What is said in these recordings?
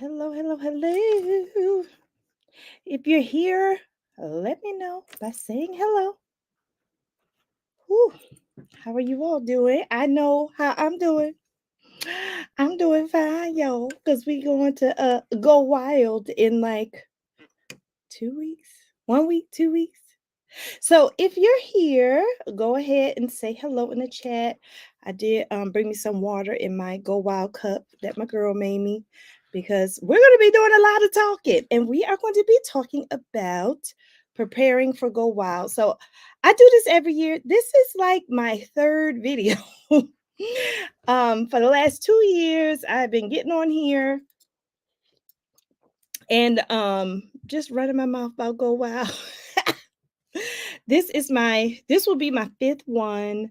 Hello, hello, hello. If you're here, let me know by saying hello. Whew. How are you all doing? I know how I'm doing. I'm doing fine, yo, because we going to go wild in like 2 weeks. 1 week, 2 weeks. So if you're here, go ahead and say hello in the chat. I did bring me some water in my Go Wild cup that my girl made me because we're going to be doing a lot of talking and we are going to be talking about preparing for Go Wild. So I do this every year. This is like my third video. For the last 2 years, I've been getting on here and just running my mouth about Go Wild. This will be my fifth one.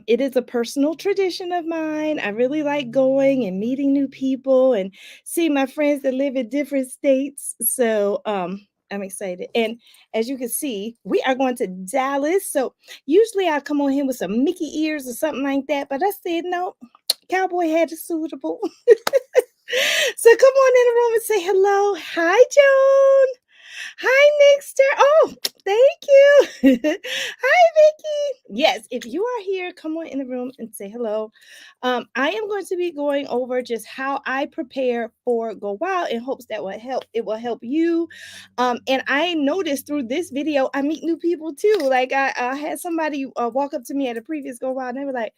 It is a personal tradition of mine. I really like going and meeting new people and seeing my friends that live in different states. So I'm excited. And as you can see, we are going to Dallas. So usually I come on here with some Mickey ears or something like that, but I said no. Cowboy hat is suitable. So come on in the room and say hello. Hi, Joan. Hi, Nixter. Oh, thank you. Hi, Vicky. Yes, if you are here, come on in the room and say hello. I am going to be going over just how I prepare for Go Wild in hopes that will help. It will help you. And I noticed through this video, I meet new people too. Like I had somebody walk up to me at a previous Go Wild, and they were like,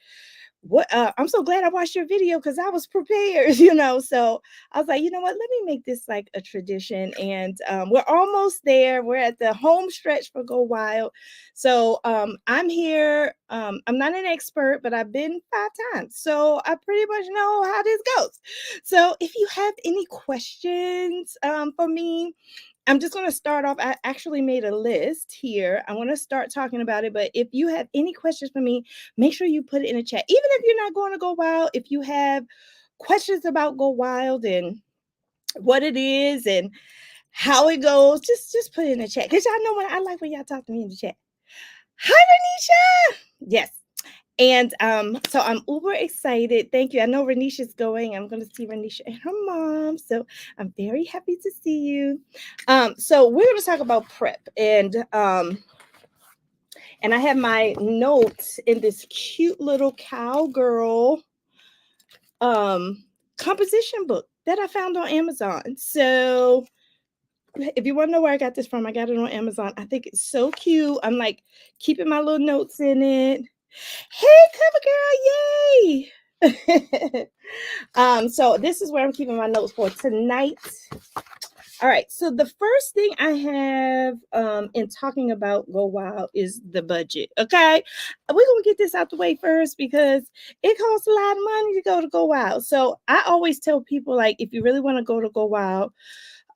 what I'm so glad I watched your video because I was prepared, so I was like, you know what, let me make this like a tradition. And we're almost there. We're at the home stretch for Go Wild. So I'm here. I'm not an expert, but I've been 5 times, so I pretty much know how this goes. So if you have any questions for me, I'm just going to start off. I actually made a list here. I want to start talking about it. But if you have any questions for me, make sure you put it in the chat. Even if you're not going to Go Wild, if you have questions about Go Wild and what it is and how it goes, just put it in the chat. Because y'all know when I like when y'all talk to me in the chat. Hi, Renisha. Yes. And so I'm uber excited. Thank you. I know Renisha's going. I'm going to see Renisha and her mom. So I'm very happy to see you. So we're going to talk about prep. And I have my notes in this cute little cowgirl composition book that I found on Amazon. So if you want to know where I got this from, I got it on Amazon. I think it's so cute. I'm like keeping my little notes in it. Hey, cover girl, yay! So this is where I'm keeping my notes for tonight. All right, so the first thing I have in talking about Go Wild is the budget. Okay, we're gonna get this out the way first because it costs a lot of money to Go Wild. So I always tell people, like, if you really want to go to Go Wild,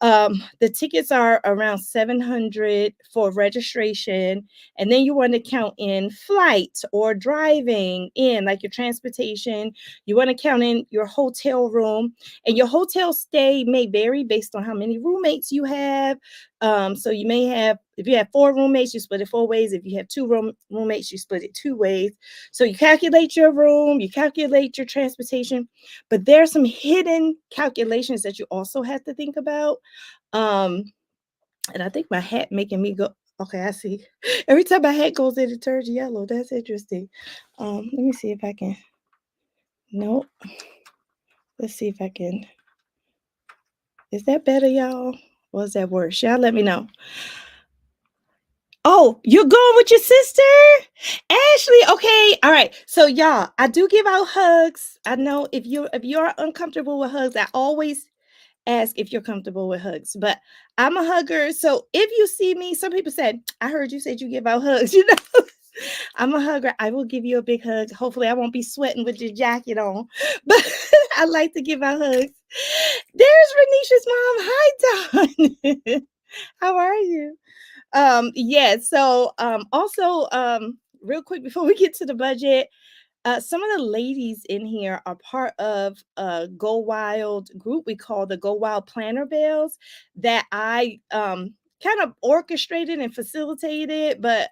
the tickets are around 700 for registration, and then you want to count in flight or driving in, like your transportation. You want to count in your hotel room, and your hotel stay may vary based on how many roommates you have. So you may have, if you have 4 roommates, you split it 4 ways. If you have two roommates, you split it 2 ways. So you calculate your room, you calculate your transportation, but there are some hidden calculations that you also have to think about. And I think my hat making me go, okay, I see. Every time my hat goes in, it turns yellow. That's interesting. Let me see if I can. Nope. Let's see if I can. Is that better, y'all? Or is that worse? Y'all let me know. Oh, you're going with your sister? Ashley, okay. All right. So y'all, I do give out hugs. I know if you're uncomfortable with hugs, I always ask if you're comfortable with hugs, but I'm a hugger. So if you see me, some people said, I heard you said you give out hugs, I'm a hugger. I will give you a big hug. Hopefully I won't be sweating with your jacket on, but I like to give out hugs. There's Renisha's mom. Hi, Dawn. How are you? Yeah, so also real quick before we get to the budget, some of the ladies in here are part of a Go Wild group we call the Go Wild Planner Bells that I kind of orchestrated and facilitated, but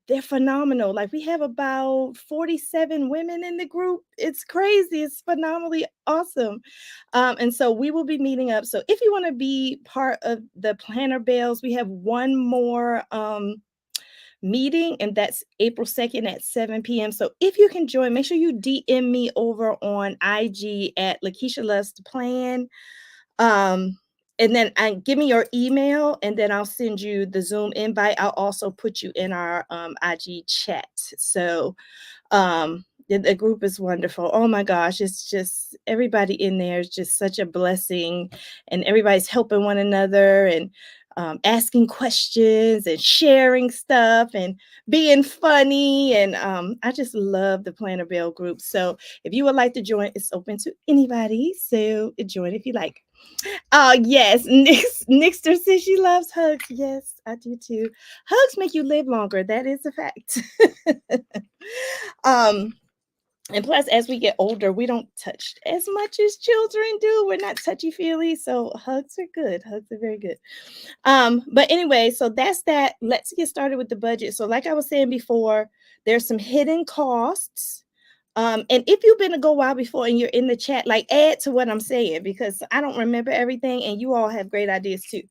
they're phenomenal. Like, we have about 47 women in the group. It's crazy. It's phenomenally awesome. And so we will be meeting up. So if you want to be part of the Planner Bells, we have one more meeting, and that's April 2nd at 7 p.m. So if you can join, make sure you DM me over on IG at Lakeisha Loves to Plan. Um, and then give me your email, and then I'll send you the Zoom invite. I'll also put you in our IG chat. So the group is wonderful. Oh my gosh, it's just everybody in there is just such a blessing, and everybody's helping one another and asking questions and sharing stuff and being funny. And I just love the Planner Bell group. So if you would like to join, it's open to anybody. So join if you like. Oh yes, Nixter says she loves hugs. Yes, I do too. Hugs make you live longer. That is a fact. um, and plus, as we get older, we don't touch as much as children do. We're not touchy feely, so hugs are good. Hugs are very good. But anyway, so that's that. Let's get started with the budget. So, like I was saying before, there's some hidden costs. And if you've been to Go Wild before and you're in the chat, like add to what I'm saying because I don't remember everything and you all have great ideas too.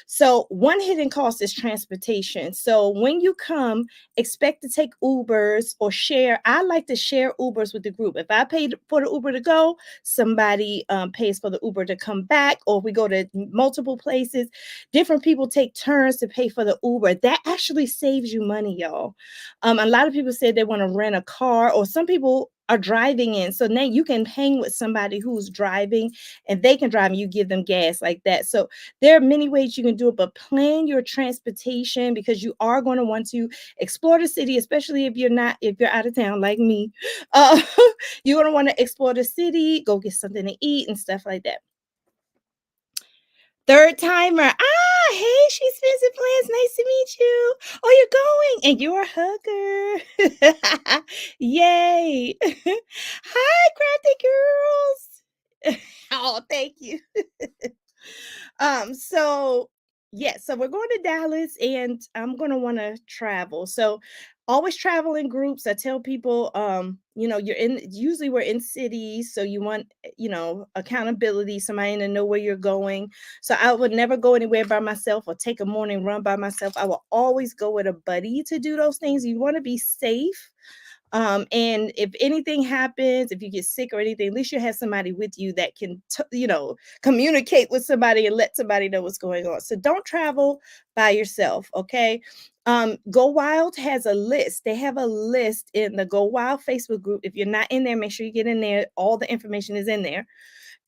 So, one hidden cost is transportation. So, when you come, expect to take Ubers or share. I like to share Ubers with the group. If I paid for the Uber to go, somebody pays for the Uber to come back, or if we go to multiple places, different people take turns to pay for the Uber. That actually saves you money, y'all. A lot of people said they want to rent a car, or some people are driving in. So now you can hang with somebody who's driving and they can drive and you give them gas like that. So there are many ways you can do it, but plan your transportation because you are going to want to explore the city, especially if you're out of town like me. Uh, you're going to want to explore the city, go get something to eat and stuff like that. Third timer. Ah, hey, she's Fancy Plans. Nice to meet you. Oh, you're going and you're a hugger. Yay. Hi, Crafty Girls. Oh, thank you. So yes, so we're going to Dallas and I'm gonna want to travel. So always travel in groups. I tell people, you're in usually we're in cities, so you want, accountability, somebody to know where you're going. So I would never go anywhere by myself or take a morning run by myself. I will always go with a buddy to do those things. You want to be safe. And if anything happens, if you get sick or anything, at least you have somebody with you that can, communicate with somebody and let somebody know what's going on. So don't travel by yourself, okay? Go Wild has a list. They have a list in the Go Wild Facebook group. If you're not in there, make sure you get in there. All the information is in there.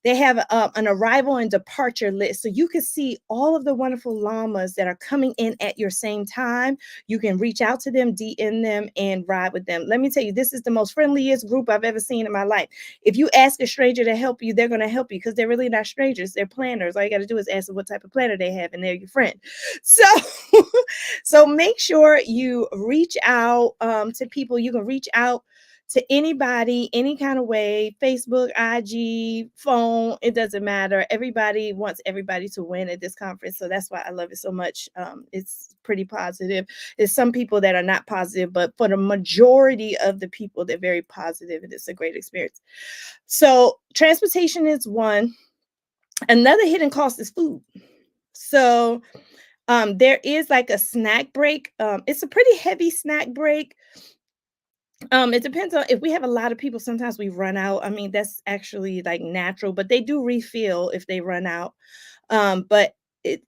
They have an arrival and departure list. So you can see all of the wonderful llamas that are coming in at your same time. You can reach out to them, DM them, and ride with them. Let me tell you, this is the most friendliest group I've ever seen in my life. If you ask a stranger to help you, they're going to help you because they're really not strangers. They're planners. All you got to do is ask them what type of planner they have, and they're your friend. So, so make sure you reach out to people. You can reach out to anybody, any kind of way, Facebook, IG, phone, it doesn't matter. Everybody wants everybody to win at this conference. So that's why I love it so much. It's pretty positive. There's some people that are not positive, but for the majority of the people, they're very positive and it's a great experience. So transportation is one. Another hidden cost is food. So there is like a snack break. It's a pretty heavy snack break. It depends on if we have a lot of people, sometimes we run out. I mean, that's actually like natural, but they do refill if they run out. But it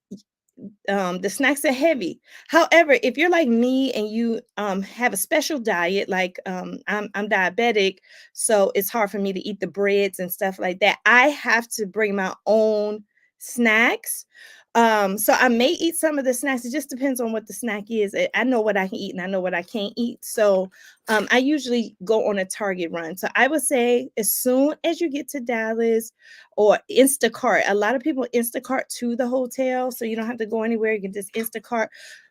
the snacks are heavy. However, if you're like me and you have a special diet, like I'm diabetic, so it's hard for me to eat the breads and stuff like that. I have to bring my own snacks. So I may eat some of the snacks. It just depends on what the snack is. I know what I can eat and I know what I can't eat. So I usually go on a Target run. So I would say as soon as you get to Dallas, or Instacart. A lot of people Instacart to the hotel, so you don't have to go anywhere. You can just Instacart.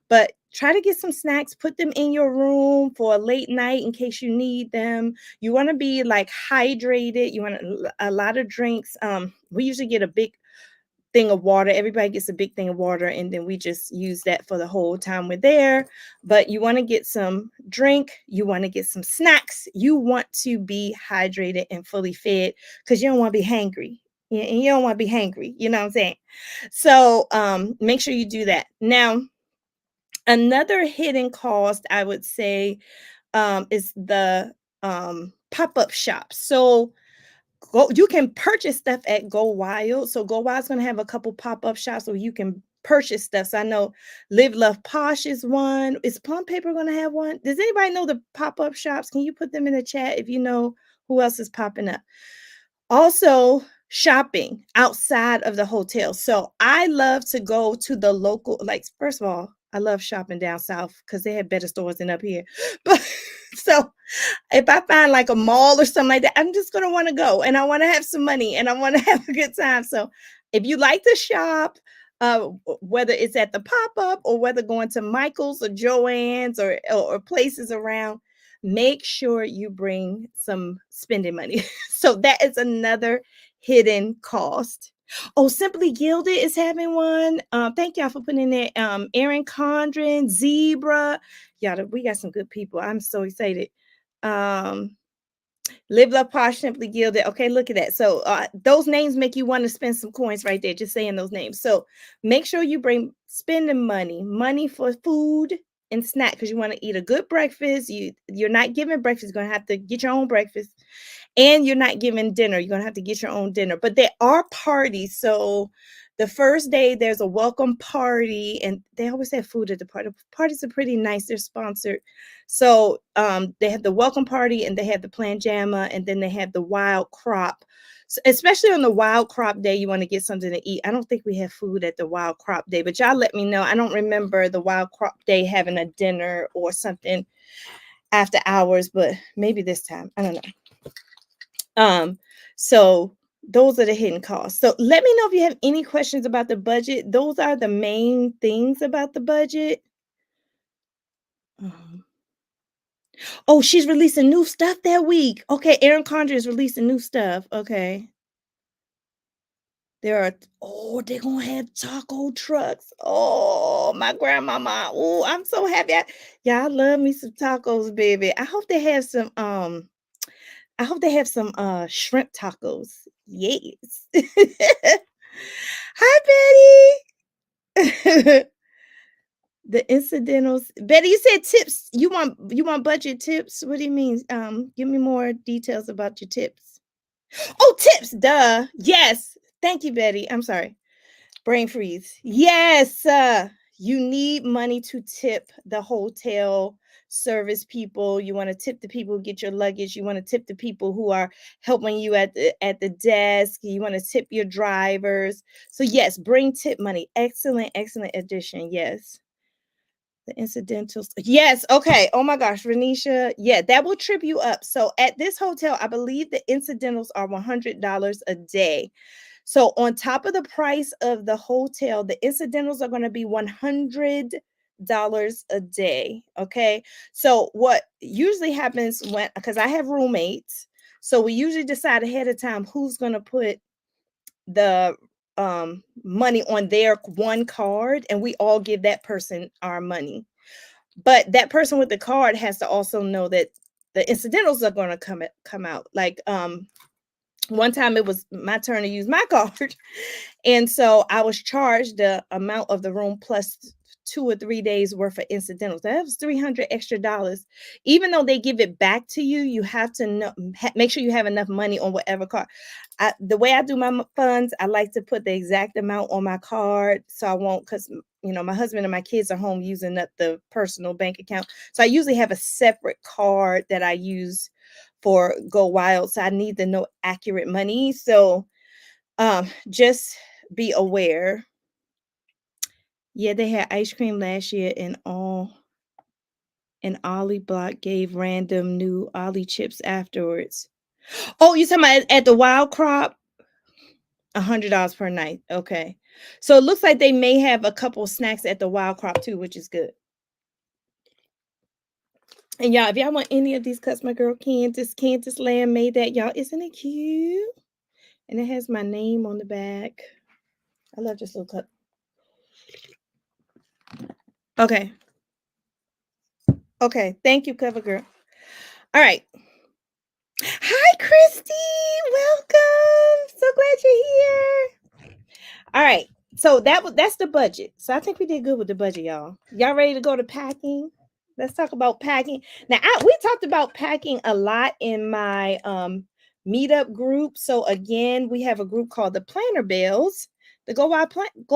But try to get some snacks, put them in your room for a late night in case you need them. You want to be like hydrated. You want a lot of drinks. We usually get a big thing of water. Everybody gets a big thing of water, and then we just use that for the whole time we're there. But you want to get some drink, you want to get some snacks, you want to be hydrated and fully fed because you don't want to be hangry. And you don't want to be hangry. You know what I'm saying? So make sure you do that. Now, another hidden cost I would say is the pop-up shop. So you can purchase stuff at Go Wild. So Go Wild's gonna have a couple pop-up shops where you can purchase stuff. So I know Live Love Posh is one. Is Plum Paper gonna have one? Does anybody know the pop-up shops? Can you put them in the chat if you know who else is popping up? Also, shopping outside of the hotel. So I love to go to the local, like, first of all, I love shopping down south because they have better stores than up here. But so if I find like a mall or something like that, I'm just gonna want to go and I want to have some money and I want to have a good time. So if you like to shop, whether it's at the pop-up or whether going to Michael's or Joann's or places around, make sure you bring some spending money. So that is another hidden cost. Oh, Simply Gilded is having one. Thank y'all for putting in there. Erin Condren, Zebra. Y'all, we got some good people. I'm so excited. Um, Live Love Posh, Simply Gilded. Okay, look at that. So those names make you want to spend some coins right there, just saying those names. So make sure you bring spending money for food and snack because you want to eat a good breakfast. You're not giving breakfast, you're gonna have to get your own breakfast, and you're not giving dinner. You're gonna have to get your own dinner. But there are parties. So the first day there's a welcome party, and they always have food at the party. Parties are pretty nice. They're sponsored. So they have the welcome party, and they have the planjama, and then they have the wild crop. So especially on the wild crop day, you want to get something to eat. I don't think we have food at the wild crop day, but y'all let me know. I don't remember the wild crop day having a dinner or something after hours, but maybe this time. I don't know. So those are the hidden costs. So let me know if you have any questions about the budget. Those are the main things about the budget. Um, oh, she's releasing new stuff that week. Okay, Erin Condren is releasing new stuff. Okay. There are they're gonna have taco trucks. Oh, my grandmama. Oh, I'm so happy. Yeah, I love me some tacos, baby. I hope they have some shrimp tacos. Yes. Hi, Betty. The incidentals. Betty, you said tips. You want budget tips? What do you mean? Give me more details about your tips. Oh, tips. Duh. Yes. Thank you, Betty. I'm sorry. Brain freeze. Yes, you need money to tip the hotel service people. You want to tip the people who get your luggage. You want to tip the people who are helping you at the desk. You want to tip your drivers. So yes, bring tip money. Excellent, excellent addition. Yes. The incidentals. Yes. Okay. Oh my gosh, Renisha. Yeah, that will trip you up. So at this hotel, I believe the incidentals are $100 a day. So on top of the price of the hotel, the incidentals are going to be $100 a day. Okay. So what usually happens because I have roommates, so we usually decide ahead of time who's going to put the money on their one card, and we all give that person our money. But that person with the card has to also know that the incidentals are going to come out. Like one time it was my turn to use my card. And so I was charged the amount of the room plus 2 or 3 days worth of incidentals. That was 300 extra dollars. Even though they give it back to you, you have to know, make sure you have enough money on whatever card. The way I do my funds, I like to put the exact amount on my card so I won't, because my husband and my kids are home using up the personal bank account. So I usually have a separate card that I use for Go Wild. So I need to know accurate money. So just be aware. Yeah, they had ice cream last year and Ollie Block gave random new Ollie chips afterwards. Oh, you talking about at the Wild Crop? $100 per night. Okay. So it looks like they may have a couple snacks at the Wild Crop too, which is good. And y'all, if y'all want any of these cuts, my girl Candace Lamb made that. Y'all, isn't it cute? And it has my name on the back. I love this little cup. Okay. Okay. Thank you, cover girl. All right. Hi, Christy. Welcome. So glad you're here. All right. So that's the budget. So I think we did good with the budget, y'all. Y'all ready to go to packing? Let's talk about packing. Now, we talked about packing a lot in my meetup group. So again, we have a group called the Planner Bells. The Go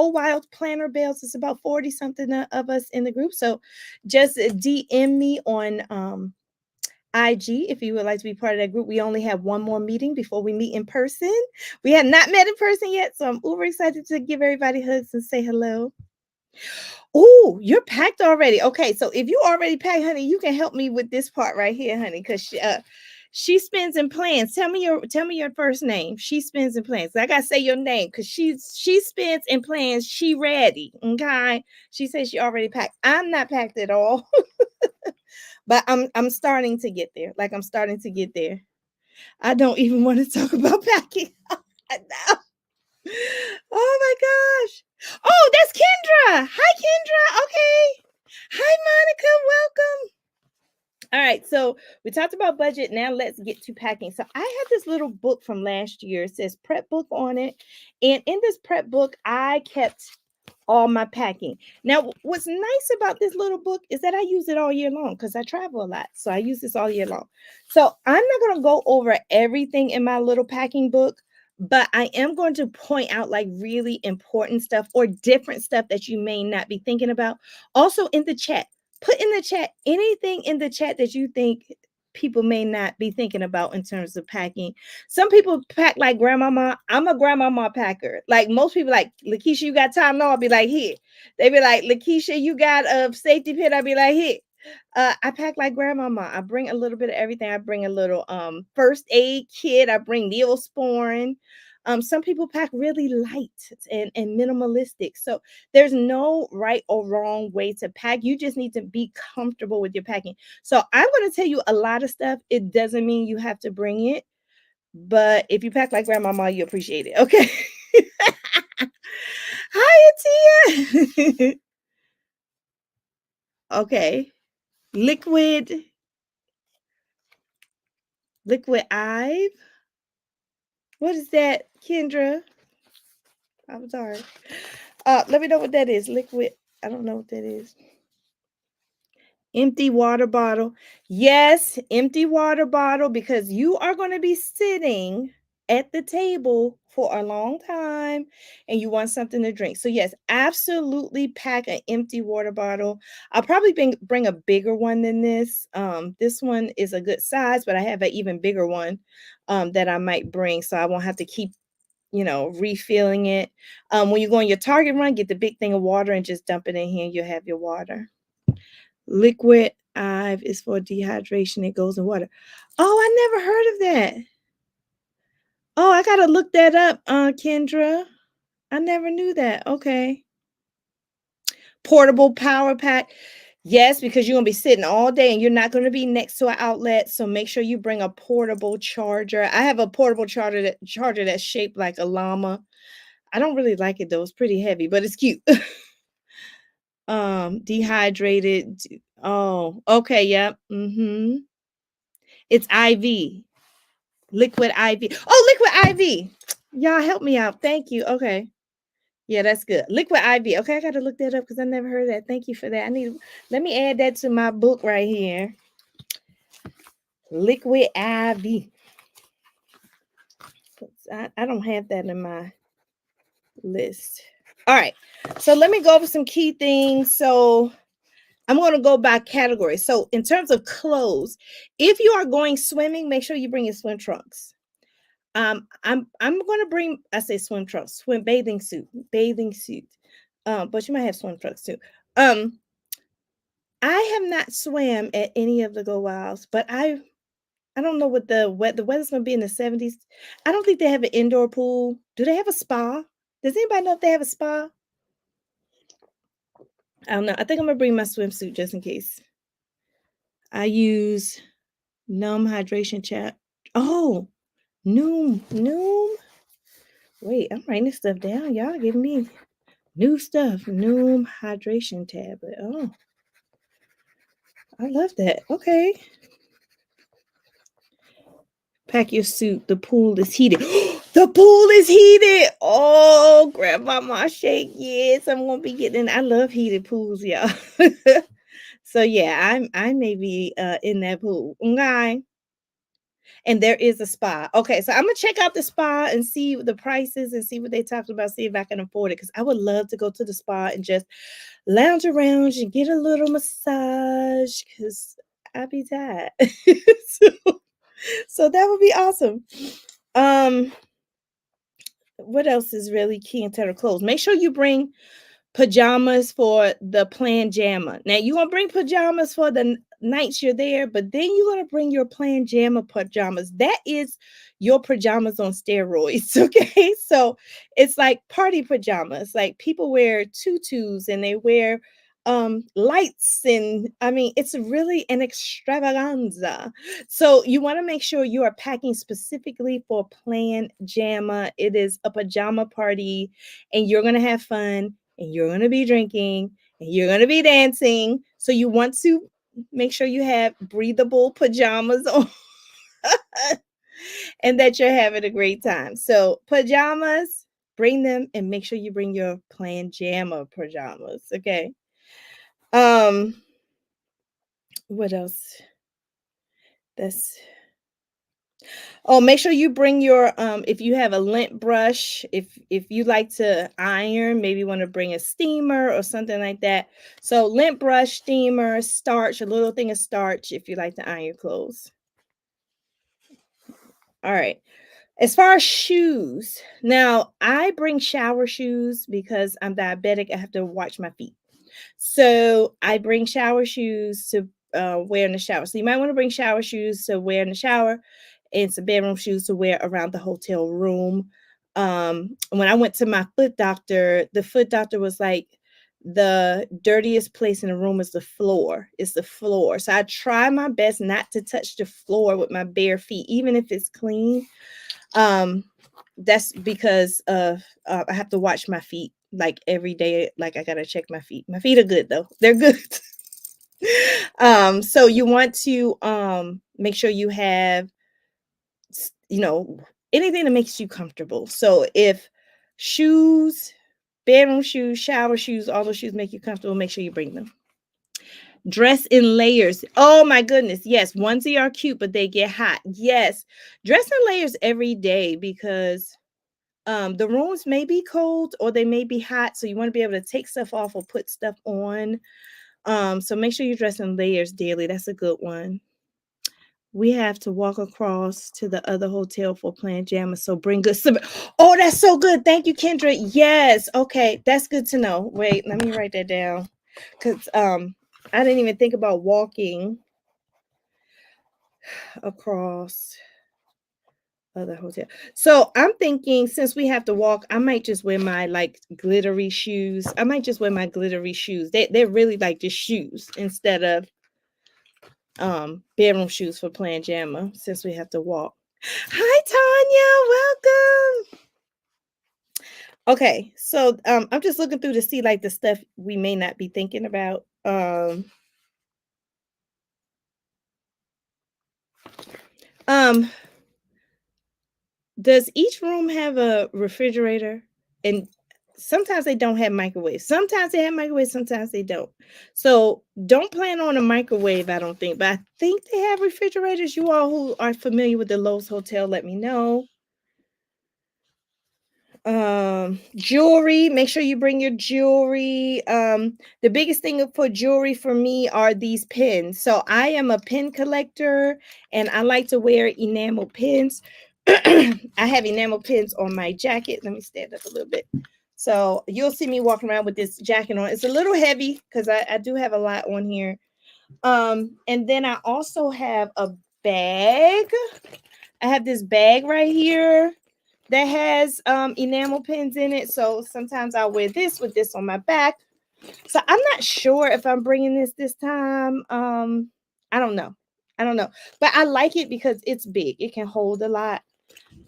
Wild Planner Bells. It's about 40 something of us in the group. So just DM me on IG if you would like to be part of that group. We only have one more meeting before we meet in person. We have not met in person yet, so I'm uber excited to give everybody hugs and say hello. Oh, you're packed already. Okay, so if you already packed, honey, you can help me with this part right here, honey, because she spins and plans. Tell me your first name. She spins and plans. I gotta say your name because she spins and plans. She ready. Okay. She says she already packed. I'm not packed at all. But I'm starting to get there. Like I'm starting to get there. I don't even want to talk about packing. I know. Oh my gosh. Oh, that's Kendra. Hi, Kendra. Okay. Hi, Monica. Welcome. All right. So we talked about budget. Now let's get to packing. So I had this little book from last year. It says prep book on it. And in this prep book, I kept all my packing. Now, what's nice about this little book is that I use it all year long because I travel a lot. So I use this all year long. So I'm not going to go over everything in my little packing book, but I am going to point out like really important stuff or different stuff that you may not be thinking about. Also in the chat, put in the chat anything in the chat that you think people may not be thinking about in terms of packing. Some people pack like grandmama. I'm a grandmama packer. Like most people, like Lakeisha, you got time? No, I'll be like here. They be like, Lakeisha, you got a safety pin? I'll be like here. I pack like grandmama. I bring a little bit of everything. I bring a little first aid kit. I bring Neosporin. Some people pack really light and minimalistic. So there's no right or wrong way to pack. You just need to be comfortable with your packing. So I'm going to tell you a lot of stuff. It doesn't mean you have to bring it, but if you pack like grandmama, you appreciate it. Okay. Hi, Atia. Okay. Liquid, liquid eye. What is that, Kendra? I'm sorry. Let me know what that is. Liquid. I don't know what that is. Empty water bottle. Yes, empty water bottle because you are going to be sitting at the table for a long time and you want something to drink. So yes, absolutely pack an empty water bottle. I'll probably bring a bigger one than this. This one is a good size, but I have an even bigger one that I might bring so I won't have to keep refilling it. When you go on your Target run, get the big thing of water and just dump it in here. You'll have your water. Liquid IV is for dehydration. It goes in water. Oh, I never heard of that. Oh, I gotta look that up, Kendra. I never knew that. Okay. Portable power pack. Yes, because you're gonna be sitting all day and you're not gonna be next to an outlet. So make sure you bring a portable charger. I have a portable charger that's shaped like a llama. I don't really like it though. It's pretty heavy, but it's cute. Dehydrated. Oh, okay, yep. It's IV. Liquid IV. Oh, liquid IV. Y'all help me out. Thank you. Okay. Yeah, that's good. Liquid IV. Okay, I gotta look that up because I never heard that. Thank you for that. Let me add that to my book right here. Liquid IV. I don't have that in my list. All right. So let me go over some key things. So I'm going to go by category. So in terms of clothes, if you are going swimming, make sure you bring your swim trunks. I'm going to bring, I say swim trunks, bathing suit. But you might have swim trunks too. I have not swam at any of the Go Wilds, but I don't know what the weather's going to be in the 70s. I don't think they have an indoor pool. Do they have a spa? Does anybody know if they have a spa? I don't know. I think I'm gonna bring my swimsuit just in case. I use Numb Hydration Chat. Oh, Noom. Wait, I'm writing this stuff down. Y'all giving me new stuff. Noom hydration tablet. Oh, I love that. Okay. Pack your suit. The pool is heated. The pool is heated. Oh, Grandmama shake. Yes, I'm gonna be getting. I love heated pools, y'all. So yeah, I may be in that pool. Okay. And there is a spa. Okay, so I'm gonna check out the spa and see the prices and see what they talked about, see if I can afford it. Because I would love to go to the spa and just lounge around and get a little massage because I be tired. so, so that would be awesome. Um, what else is really key in terms of clothes? Make sure you bring pajamas for the planned jamma. Now you're gonna bring pajamas for the nights you're there, but then you're gonna bring your planned jamma pajamas. That is your pajamas on steroids. Okay, so it's like party pajamas. Like people wear tutus and they wear lights, and I mean it's really an extravaganza. So you want to make sure you are packing specifically for planned jamma. It is a pajama party and you're gonna have fun and you're going to be drinking and you're going to be dancing. So you want to make sure you have breathable pajamas on and that you're having a great time. So pajamas, bring them and make sure you bring your plain jamma pajamas, okay? Um what else? That's Oh, make sure you bring your if you have a lint brush, if you like to iron, maybe want to bring a steamer or something like that. So lint brush, steamer, starch, a little thing of starch if you like to iron your clothes. All right. As far as shoes, now I bring shower shoes because I'm diabetic. I have to watch my feet. So I bring shower shoes to wear in the shower. So you might want to bring shower shoes to wear in the shower and some bedroom shoes to wear around the hotel room. When I went to my foot doctor, the foot doctor was like, the dirtiest place in the room is the floor. It's the floor. So I try my best not to touch the floor with my bare feet, even if it's clean. Um, that's because of I have to watch my feet like every day. Like I gotta check my feet. My feet are good though. They're good. So you want to make sure you have you know anything that makes you comfortable. So if shoes, bedroom shoes, shower shoes, all those shoes make you comfortable, make sure you bring them. Dress in layers. Oh my goodness. Yes, onesie are cute, but they get hot. Yes. Dress in layers every day because the rooms may be cold or they may be hot, so you want to be able to take stuff off or put stuff on. So make sure you dress in layers daily. That's a good one. We have to walk across to the other hotel for planned jammas, so bring good. Oh, that's so good. Thank you, Kendra. Yes. Okay, that's good to know. Wait, let me write that down because I didn't even think about walking across other hotel. So I'm thinking since we have to walk, I might just wear my like glittery shoes. I might just wear my glittery shoes. They're really like just shoes instead of bedroom shoes for playing jamma since we have to walk. Hi Tanya, welcome. Okay, so I'm just looking through to see like the stuff we may not be thinking about. Um Does each room have a refrigerator? And sometimes they don't have microwaves. Sometimes they have microwaves, sometimes they don't. So don't plan on a microwave, I don't think. But I think they have refrigerators. You all who are familiar with the Lowe's Hotel, let me know. Jewelry, make sure you bring your jewelry. The biggest thing for jewelry for me are these pins. So I am a pin collector and I like to wear enamel pins. I have enamel pins on my jacket. Let me stand up a little bit. So you'll see me walking around with this jacket on. It's a little heavy because I do have a lot on here. And then I also have a bag. I have this bag right here that has enamel pins in it. So sometimes I'll wear this with this on my back. So I'm not sure if I'm bringing this time. I don't know. I don't know. But I like it because it's big. It can hold a lot.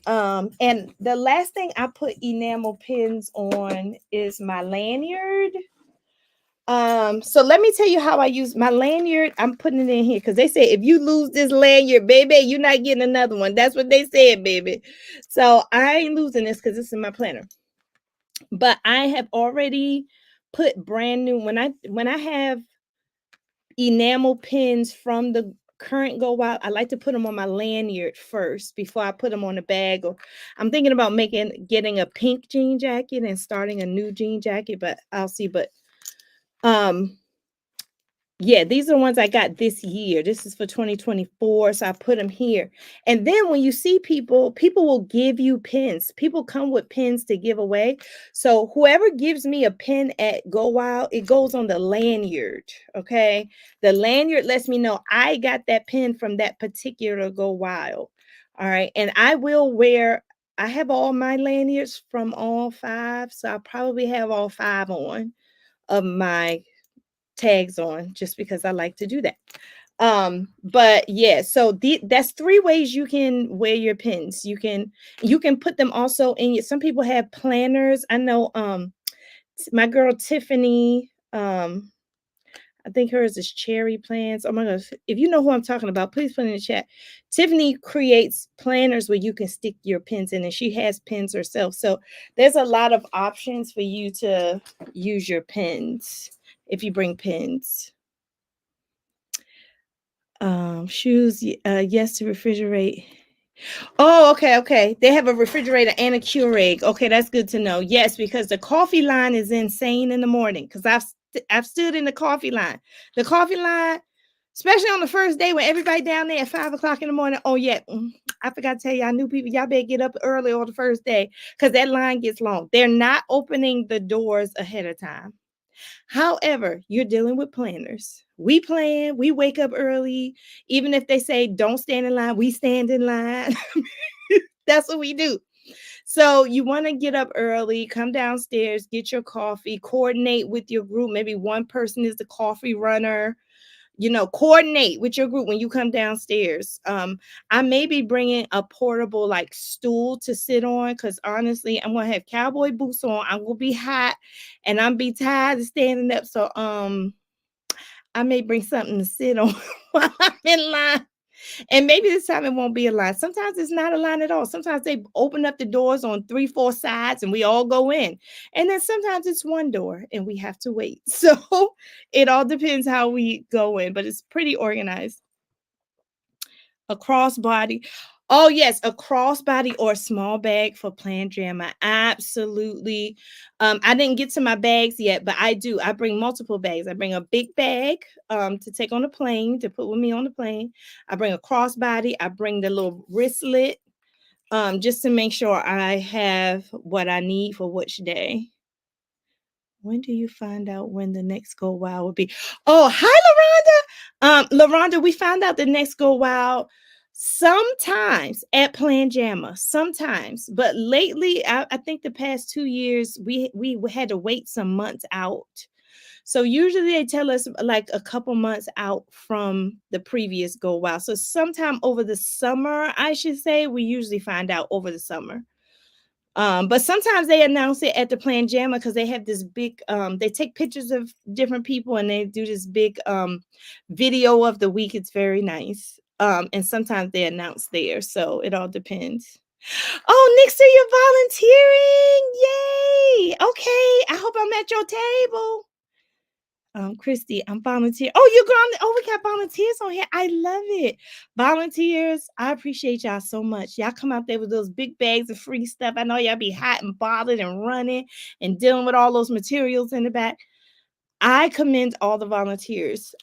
And the last thing I put enamel pins on is my lanyard. So let me tell you how I use my lanyard. I'm putting it in here because they say if you lose this lanyard, baby, you're not getting another one. That's what they said, baby. So I ain't losing this because it's in my planner. But I have already put brand new when I have enamel pins from the current go wild, I like to put them on my lanyard first before I put them on the bag. Or I'm thinking about getting a pink jean jacket and starting a new jean jacket, but I'll see. But um yeah, these are the ones I got this year. This is for 2024, so I put them here. And then when you see people, people will give you pins. People come with pins to give away. So whoever gives me a pin at Go Wild, it goes on the lanyard, okay? The lanyard lets me know I got that pin from that particular Go Wild. All right, and I have all my lanyards from all five, so I probably have all five on of my tags on just because I like to do that. But yeah, so that's three ways you can wear your pins. You can put them also in your, some people have planners. I know my girl Tiffany, I think hers is cherry plans. Oh my gosh. If you know who I'm talking about, please put in the chat. Tiffany creates planners where you can stick your pins in, and she has pins herself. So there's a lot of options for you to use your pins if you bring pins. Shoes, yes, to refrigerate. Oh, okay, okay. They have a refrigerator and a Keurig. Okay, that's good to know. Yes, because the coffee line is insane in the morning. Because I've stood in the coffee line. The coffee line, especially on the first day when everybody down there at 5 o'clock in the morning. Oh yeah, I forgot to tell y'all, new people, y'all better get up early on the first day because that line gets long. They're not opening the doors ahead of time. However, you're dealing with planners. We plan, we wake up early. Even if they say don't stand in line, we stand in line. That's what we do. So you want to get up early, come downstairs, get your coffee, coordinate with your group. Maybe one person is the coffee runner. Coordinate with your group when you come downstairs. I may be bringing a portable like stool to sit on because honestly, I'm gonna have cowboy boots on. I'm gonna be hot, and I'm be tired of standing up. So I may bring something to sit on while I'm in line. And maybe this time it won't be a line. Sometimes it's not a line at all. Sometimes they open up the doors on 3, 4 sides and we all go in. And then sometimes it's one door and we have to wait. So it all depends how we go in, but it's pretty organized. A crossbody. Oh, yes, a crossbody or a small bag for Plan Jamma. Absolutely. I didn't get to my bags yet, but I do. I bring multiple bags. I bring a big bag to take on the plane, to put with me on the plane. I bring a crossbody. I bring the little wristlet just to make sure I have what I need for which day. When do you find out when the next Go Wild will be? Oh, hi, LaRonda. LaRonda, we found out the next Go Wild sometimes at Plan Jamma, sometimes. But lately, I think the past 2 years, we had to wait some months out. So usually they tell us like a couple months out from the previous Go Wild. So sometime over the summer, I should say, we usually find out over the summer. But sometimes they announce it at the Plan Jamma because they have this big, they take pictures of different people and they do this big video of the week. It's very nice. And sometimes they announce there. So it all depends. Oh, Nixie, you're volunteering. Yay. Okay. I hope I'm at your table. Christy, I'm volunteer. Oh, you're going. Oh, we got volunteers on here. I love it. Volunteers, I appreciate y'all so much. Y'all come out there with those big bags of free stuff. I know y'all be hot and bothered and running and dealing with all those materials in the back. I commend all the volunteers.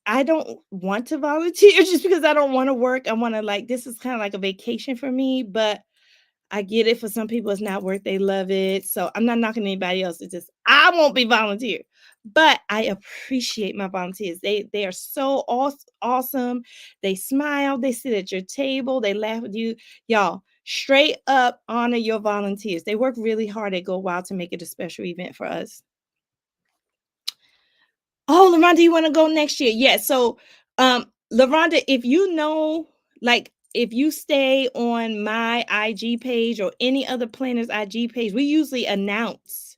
I don't want to volunteer just because I don't want to work. I want to like this is kind of like a vacation for me, but I get it. For some people, it's not work. They love it. So I'm not knocking anybody else. It's just I won't be volunteer. But I appreciate my volunteers. They are so awesome. They smile. They sit at your table. They laugh with you. Y'all, straight up honor your volunteers. They work really hard at Go Wild to make it a special event for us. Oh, LaRonda, you want to go next year? Yeah. So, LaRonda, if you know, like if you stay on my IG page or any other planner's IG page, we usually announce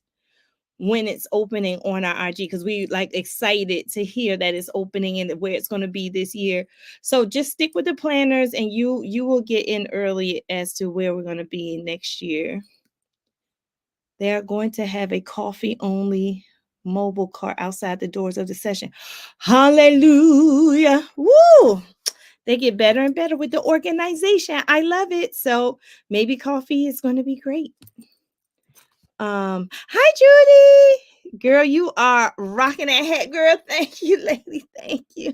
when it's opening on our IG because we like excited to hear that it's opening and where it's going to be this year. So just stick with the planners and you will get in early as to where we're going to be next year. They are going to have a coffee only mobile cart outside the doors of the session. Hallelujah. Woo! They get better and better with the organization. I love it. So maybe coffee is going to be great. Hi Judy. Girl, you are rocking that hat, girl. Thank you, lady. Thank you.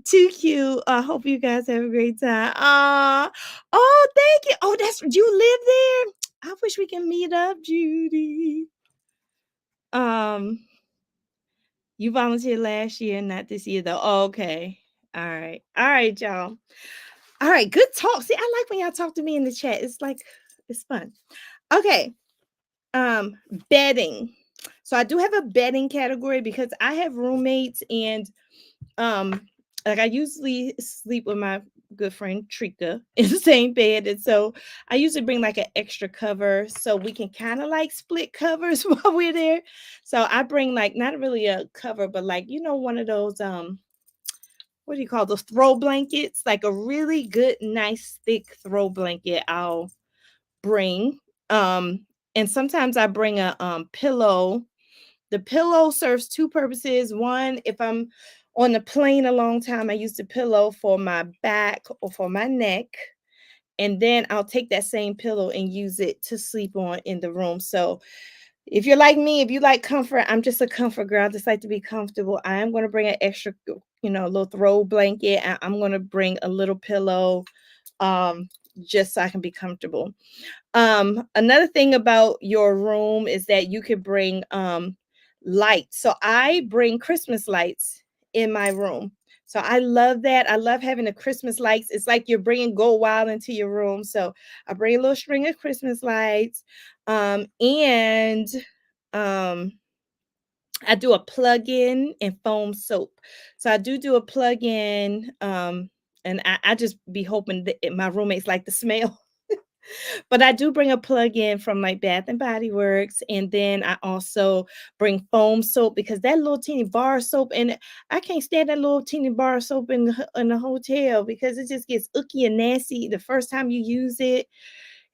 Too cute. I hope you guys have a great time. Oh, thank you. Oh, that's you live there. I wish we can meet up, Judy. Um, you volunteered last year, not this year though. Oh, okay. All right. All right, y'all. All right, good talk. See, I like when y'all talk to me in the chat. It's like it's fun. Okay. Um, bedding. So I do have a bedding category because I have roommates and like I usually sleep with my good friend Trika in the same bed. And so I usually bring like an extra cover so we can kind of like split covers while we're there. So I bring like not really a cover, but like, one of those what do you call those throw blankets? Like a really good, nice, thick throw blanket I'll bring. And sometimes I bring a pillow. The pillow serves two purposes. One, if I'm on the plane a long time, I use the pillow for my back or for my neck. And then I'll take that same pillow and use it to sleep on in the room. So if you're like me, if you like comfort, I'm just a comfort girl. I just like to be comfortable. I am going to bring an extra, little throw blanket. I'm going to bring a little pillow just so I can be comfortable. Another thing about your room is that you could bring lights. So I bring Christmas lights in my room. So I love that. I love having the Christmas lights. It's like you're bringing Go Wild into your room. So I bring a little string of Christmas lights. And I do a plug-in and foam soap. So I do a plug-in, and I just be hoping that my roommates like the smell. But I do bring a plug-in from like Bath and Body Works, and then I also bring foam soap because that little teeny bar soap, and I can't stand that little teeny bar soap in the hotel because it just gets icky and nasty the first time you use it.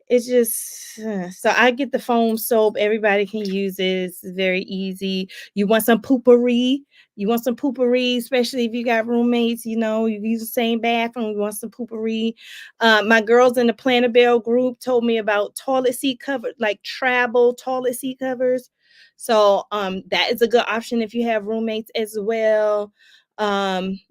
It's just so I get the foam soap. Everybody can use it. It's very easy. You want some poopery? You want some poopery, especially if you got roommates. You use the same bathroom. You want some poopery. My girls in the Planner Bell group told me about toilet seat cover, like travel toilet seat covers. So that is a good option if you have roommates as well.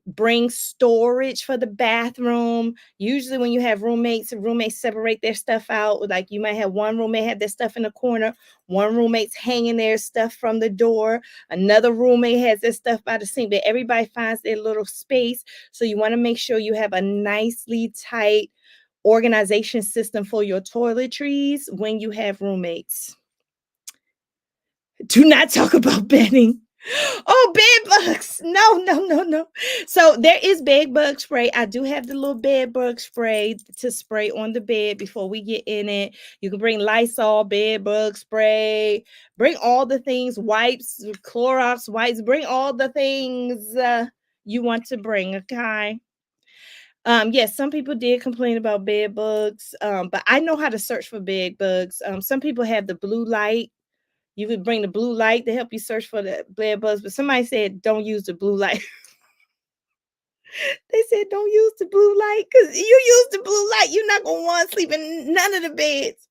Bring storage for the bathroom. Usually when you have roommates separate their stuff out. Like you might have one roommate have their stuff in the corner, one roommate's hanging their stuff from the door, another roommate has their stuff by the sink, but everybody finds their little space. So you want to make sure you have a nicely tight organization system for your toiletries when you have roommates. Do not talk about bedding. Oh, bed bugs. No, no, no, no. So there is bed bug spray. I do have the little bed bug spray to spray on the bed before we get in it. You can bring Lysol, bed bug spray, bring all the things, wipes, Clorox wipes, bring all the things you want to bring, okay? Yes, some people did complain about bed bugs, but I know how to search for bed bugs. Some people have the blue light. You could bring the blue light to help you search for the bed bugs, but somebody said don't use the blue light. They said don't use the blue light because you use the blue light, you're not gonna want to sleep in none of the beds.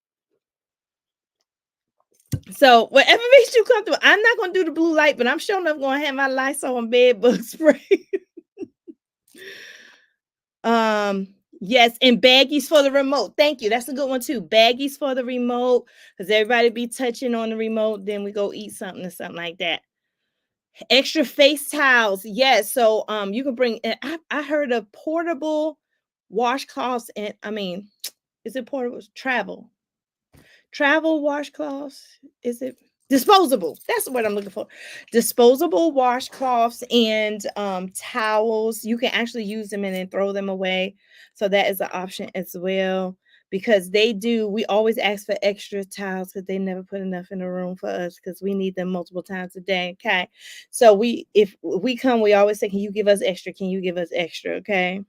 So whatever makes you comfortable. I'm not gonna do the blue light, but I'm sure enough gonna have my Lysol and bed bug spray. Yes, and baggies for the remote. Thank you. That's a good one too. Baggies for the remote because everybody be touching on the remote. Then we go eat something or something like that. Extra face towels. Yes. So you can bring I heard of portable washcloths and I mean, is it portable? Travel washcloths? Is it? Disposable. That's what I'm looking for. Disposable washcloths and towels. You can actually use them and then throw them away. So that is an option as well. Because they do, we always ask for extra towels because they never put enough in the room for us because we need them multiple times a day. Okay. So if we come, we always say, can you give us extra? Can you give us extra? Okay.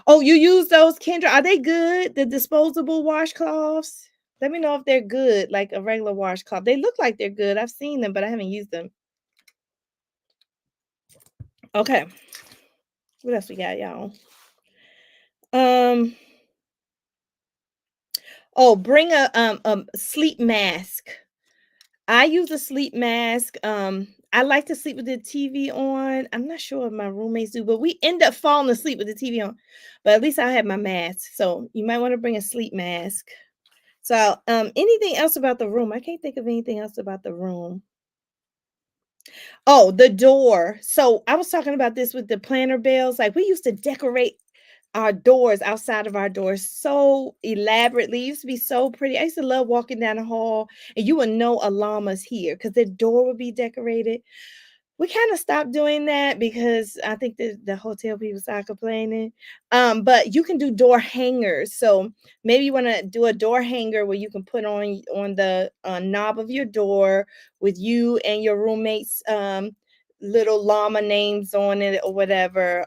Oh, you use those, Kendra? Are they good? The disposable washcloths? Let me know if they're good, like a regular washcloth. They look like they're good. I've seen them, but I haven't used them. Okay. What else we got, y'all? Um, oh, bring a sleep mask. I use a sleep mask. I like to sleep with the TV on. I'm not sure if my roommates do, but we end up falling asleep with the TV on. But at least I have my mask. So you might want to bring a sleep mask. So, anything else about the room? I can't think of anything else about the room. Oh, the door. So I was talking about this with the planter bells. Like we used to decorate our doors outside of our doors so elaborately. It used to be so pretty. I used to love walking down the hall and you would know a llama's here because the door would be decorated. We kind of stopped doing that because I think the hotel people started complaining. But you can do door hangers. So maybe you want to do a door hanger where you can put on the knob of your door with you and your roommates little llama names on it or whatever.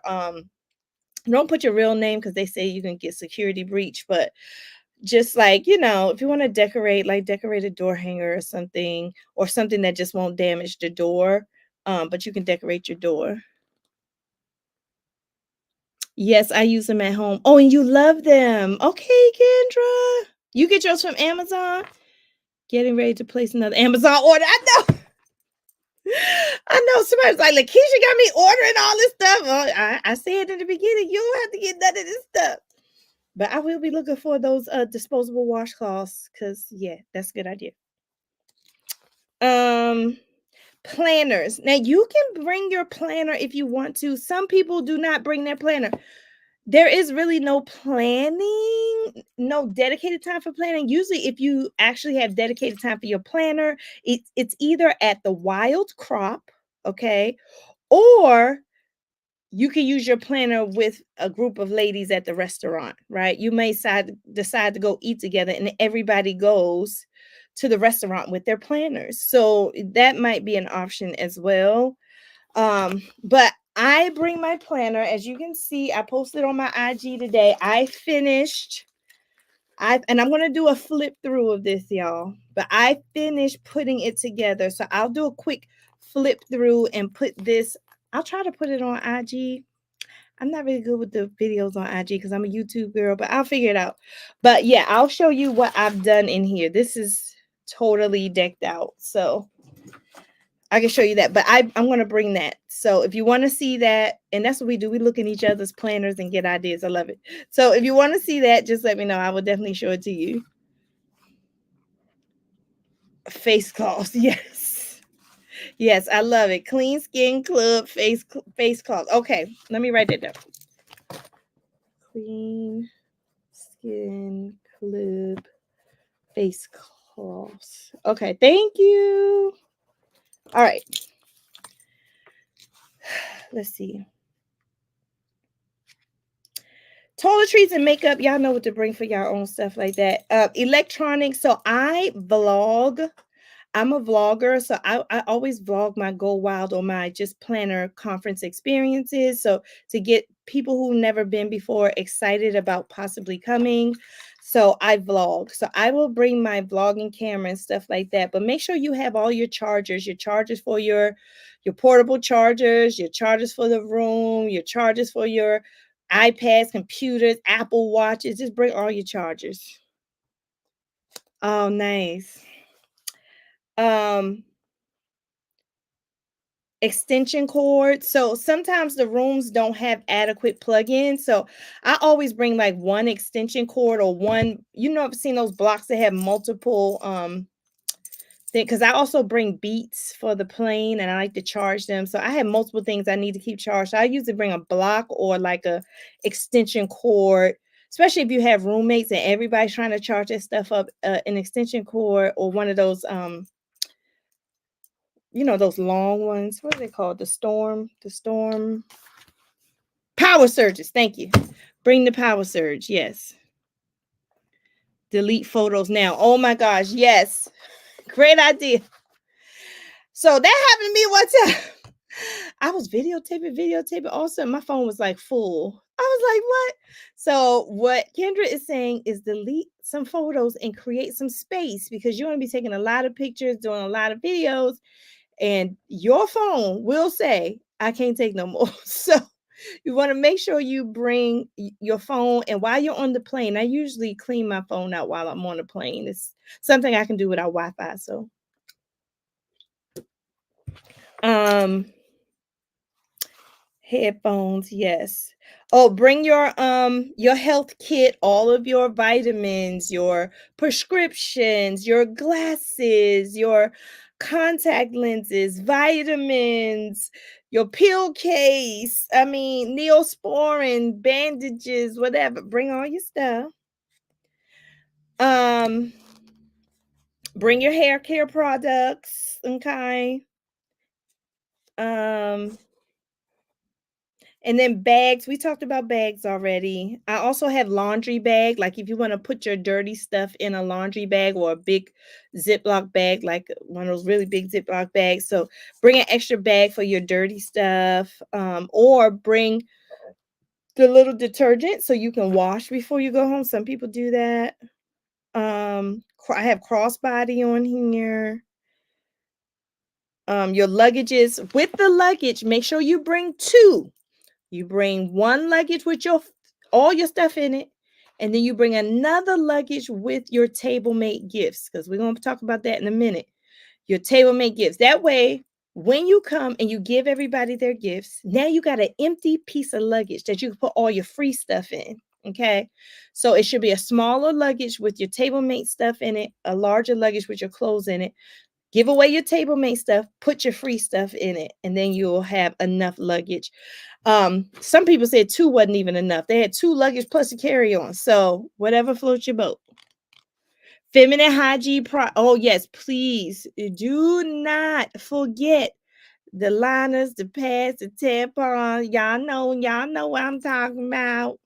Don't put your real name because they say you can get security breach, but just like, if you want to decorate, like decorate a door hanger or something that just won't damage the door, but you can decorate your door. Yes, I use them at home. Oh, and you love them. Okay, Kendra. You get yours from Amazon? Getting ready to place another Amazon order. I know. I know somebody's like, Lakeisha got me ordering all this stuff. Well, I said in the beginning, you don't have to get none of this stuff. But I will be looking for those disposable washcloths because yeah, that's a good idea. Um Planners. Now you can bring your planner if you want to. Some people do not bring their planner. There is really no planning, no dedicated time for planning. Usually, if you actually have dedicated time for your planner, it's either at the Wild Crop, okay, or you can use your planner with a group of ladies at the restaurant, right? You may decide to go eat together, and everybody goes to the restaurant with their planners. So that might be an option as well. But I bring my planner. As you can see, I posted on my IG today. I finished. And I'm gonna do a flip through of this, y'all. But I finished putting it together. So I'll do a quick flip through and put this. I'll try to put it on IG. I'm not really good with the videos on IG because I'm a YouTube girl, but I'll figure it out. But yeah, I'll show you what I've done in here. This is totally decked out. So I can show you that, but I'm going to bring that. So if you want to see that, and that's what we do, we look in each other's planners and get ideas. I love it. So if you want to see that, just let me know. I will definitely show it to you. Face cloths, yes, yes, I love it. Clean Skin Club face cloth. Okay, let me write that down. Clean Skin Club face cloths. Okay, thank you. All right, let's see. Toiletries and makeup, y'all know what to bring for y'all own stuff like that. Electronics. So I vlog. I'm a vlogger, so I always vlog my Go Wild or my Just Planner conference experiences. So to get people who've never been before excited about possibly coming. So I vlog. So I will bring my vlogging camera and stuff like that. But make sure you have all your chargers for your portable chargers, your chargers for the room, your chargers for your iPads, computers, Apple Watches. Just bring all your chargers. Oh, nice. Um, Extension cord. So sometimes the rooms don't have adequate plug-ins. So I always bring like one extension cord or one, I've seen those blocks that have multiple because I also bring beats for the plane and I like to charge them. So I have multiple things I need to keep charged. So I usually bring a block or like a extension cord, especially if you have roommates and everybody's trying to charge that stuff up, an extension cord or one of those you know, those long ones. What are they called? The storm power surges. Thank you. Bring the power surge. Yes. Delete photos now. Oh my gosh. Yes. Great idea. So that happened to me one time. I was videotaping. All of a sudden, my phone was like full. I was like, what? So, what Kendra is saying is delete some photos and create some space because you're going to be taking a lot of pictures, doing a lot of videos, and your phone will say, I can't take no more. So, you want to make sure you bring your phone. And while you're on the plane, I usually clean my phone out while I'm on the plane. It's something I can do without Wi-Fi. So, um, headphones, yes. Oh, bring your health kit, all of your vitamins, your prescriptions, your glasses, your contact lenses, vitamins, your pill case. I mean, neosporin, bandages, whatever. Bring all your stuff. Um, bring your hair care products, okay? Um, And then bags, we talked about bags already. I also have laundry bag, like if you want to put your dirty stuff in a laundry bag or a big Ziploc bag, like one of those really big Ziploc bags. So bring an extra bag for your dirty stuff, or bring the little detergent so you can wash before you go home. Some people do that. I have crossbody on here. Your luggages with the luggage, make sure you bring two. You bring one luggage with all your stuff in it, and then you bring another luggage with your table mate gifts, because we're going to talk about that in a minute. Your table mate gifts. That way, when you come and you give everybody their gifts, now you got an empty piece of luggage that you can put all your free stuff in. Okay. So it should be a smaller luggage with your table mate stuff in it, a larger luggage with your clothes in it. Give away your table mate stuff, put your free stuff in it, and then you'll have enough luggage. Some people said two wasn't even enough. They had two luggage plus a carry-on. So whatever floats your boat. Feminine hygiene oh yes, please do not forget the liners, the pads, the tampons. Y'all know what I'm talking about.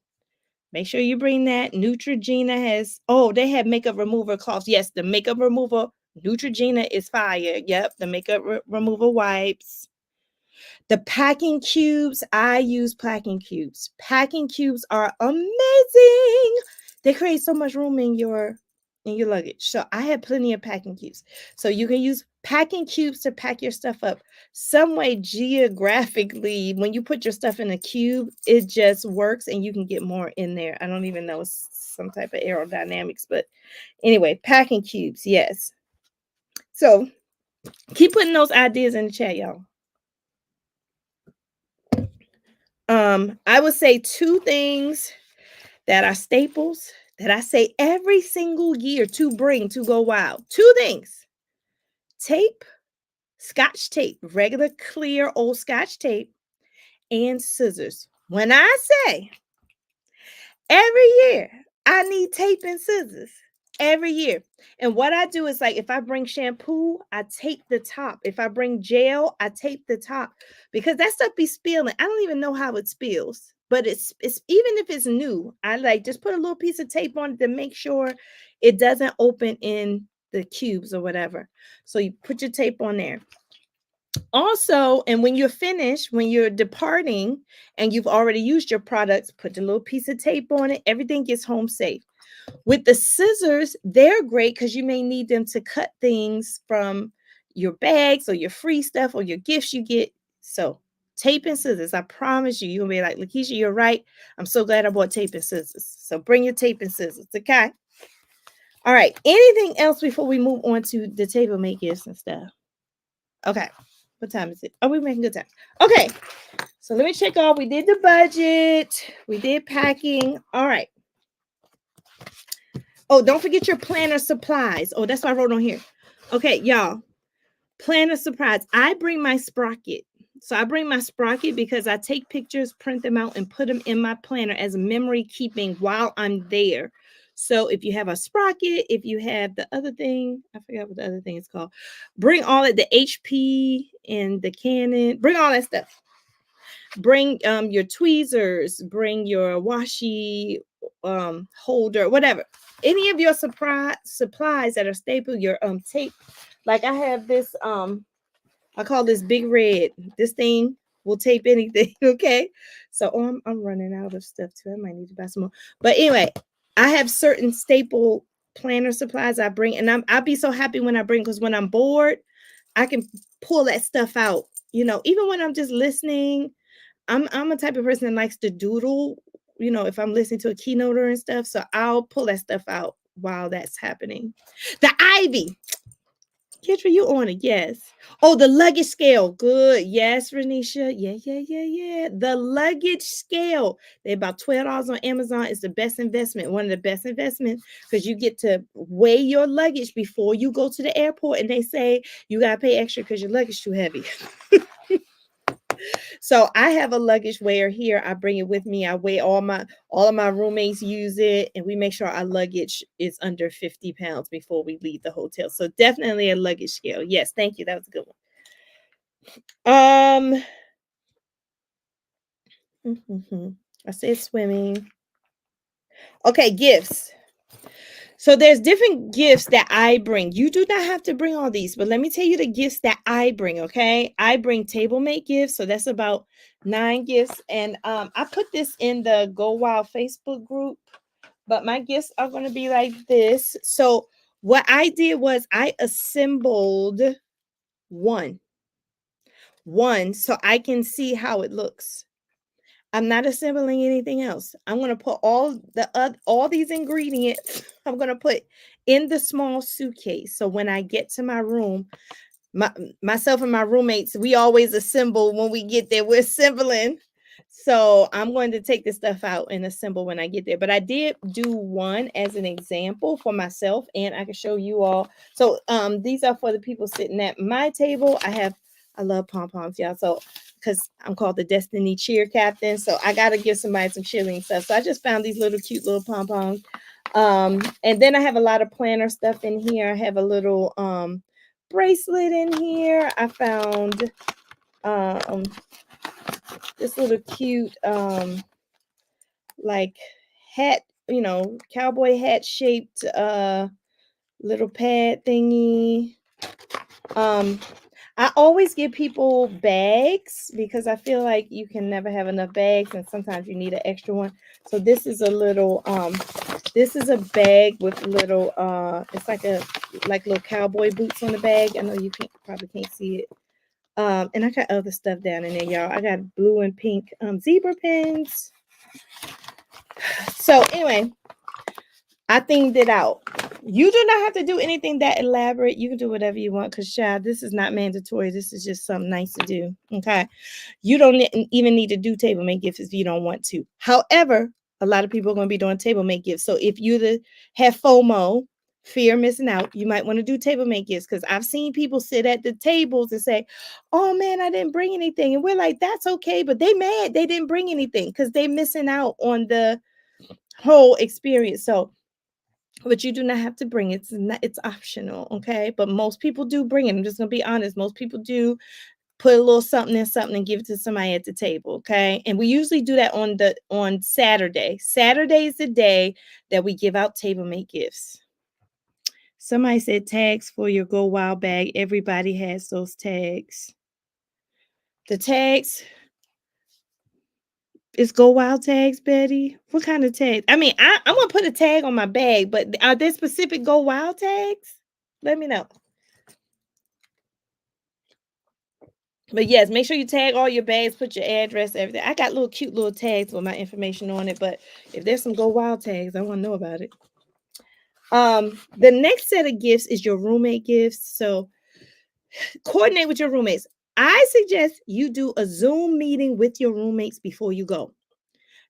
Make sure you bring that. Neutrogena they have makeup remover cloths. Yes, the makeup remover Neutrogena is fire. Yep, the makeup remover wipes. The packing cubes, I use packing cubes. Packing cubes are amazing. They create so much room in your luggage. So I have plenty of packing cubes. So you can use packing cubes to pack your stuff up. Some way geographically, when you put your stuff in a cube, it just works and you can get more in there. I don't even know some type of aerodynamics, but anyway, packing cubes, yes. So keep putting those ideas in the chat, y'all. I would say two things that are staples that I say every single year to bring to go wild. Two things: tape, scotch tape, regular clear old scotch tape, and scissors. When I say every year, I need tape and scissors every year. And what I do is, like, if I bring shampoo, I tape the top. If I bring gel, I tape the top, because that stuff be spilling. I don't even know how it spills, but it's even if it's new, I like just put a little piece of tape on it to make sure it doesn't open in the cubes or whatever. So you put your tape on there. Also, and when you're finished, when you're departing and you've already used your products, put a little piece of tape on it. Everything gets home safe. With the scissors, they're great because you may need them to cut things from your bags or your free stuff or your gifts you get. So tape and scissors, I promise you, you'll be like, Lakeisha, you're right. I'm so glad I bought tape and scissors. So bring your tape and scissors, okay? All right. Anything else before we move on to the table make gifts and stuff? Okay. What time is it? Oh, we're making good time. Okay. So let me check off. We did the budget. We did packing. All right. Oh, don't forget your planner supplies. Oh, that's what I wrote on here. Okay, y'all. Planner supplies. I bring my sprocket. So I bring my sprocket because I take pictures, print them out, and put them in my planner as memory keeping while I'm there. So if you have a sprocket, if you have the other thing, I forgot what the other thing is called. Bring all of the HP and the Canon. Bring all that stuff. Bring your tweezers. Bring your washi holder, whatever. Any of your supplies that are staple. Your tape. Like I have this I call this Big Red. This thing will tape anything. Okay. So I'm running out of stuff too. I might need to buy some more. But anyway, I have certain staple planner supplies I bring, and I'll be so happy when I bring because when I'm bored, I can pull that stuff out. Even when I'm just listening, I'm a type of person that likes to doodle. If I'm listening to a keynoter and stuff, so I'll pull that stuff out while that's happening. The ivy. Kendra, you on it? Yes. Oh, the luggage scale. Good. Yes, Renisha. Yeah, yeah, yeah, yeah. The luggage scale. They're about $12 on Amazon. It's the best investment. One of the best investments because you get to weigh your luggage before you go to the airport, and they say you gotta pay extra because your luggage too heavy. So I have a luggage weigher here. I bring it with me. I weigh all of my roommates use it, and we make sure our luggage is under 50 pounds before we leave the hotel. So definitely a luggage scale. Yes, thank you. That was a good one. I said swimming. Okay, gifts. So there's different gifts that I bring. You do not have to bring all these, but let me tell you the gifts that I bring, okay? I bring table mate gifts, so that's about 9 gifts. And I put this in the Go Wild Facebook group, but my gifts are going to be like this. So what I did was I assembled one so I can see how it looks. I'm not assembling anything else. I'm going to put all these ingredients I'm going to put in the small suitcase. So when I get to my room, myself and my roommates, we always assemble when we get there. We're assembling. So I'm going to take this stuff out and assemble when I get there. But I did do one as an example for myself, and I can show you all. So these are for the people sitting at my table. I love pom-poms, y'all. So because I'm called the Destiny Cheer Captain. So I gotta give somebody some cheerleading stuff. So I just found these little cute little pom-poms. And then I have a lot of planner stuff in here. I have a little bracelet in here. I found this little cute like hat, cowboy hat shaped little pad thingy. I always give people bags because I feel like you can never have enough bags and sometimes you need an extra one. So this is a little this is a bag with little it's like little cowboy boots on the bag. I know you probably can't see it. And I got other stuff down in there, y'all. I got blue and pink zebra pins. So anyway, I thinked it out. You do not have to do anything that elaborate. You can do whatever you want because, child, this is not mandatory. This is just something nice to do. Okay. You don't even need to do table mate gifts if you don't want to. However, a lot of people are going to be doing table mate gifts. So if you have FOMO, fear of missing out, you might want to do table mate gifts because I've seen people sit at the tables and say, oh man, I didn't bring anything. And we're like, that's okay. But they mad they didn't bring anything because they're missing out on the whole experience. So but you do not have to bring it. It's optional, okay? But most people do bring it. I'm just gonna be honest. Most people do put a little something in something and give it to somebody at the table, okay? And we usually do that on Saturday. Saturday is the day that we give out table mate gifts. Somebody said tags for your Go Wild bag. Everybody has those tags. The tags. Is Go Wild tags, Betty? What kind of tags? I mean, I'm gonna put a tag on my bag, but are there specific Go Wild tags? Let me know. But yes, make sure you tag all your bags, put your address, everything. I got little cute little tags with my information on it, but if there's some Go Wild tags, I want to know about it. The next set of gifts is your roommate gifts. So coordinate with your roommates. I suggest you do a Zoom meeting with your roommates before you go.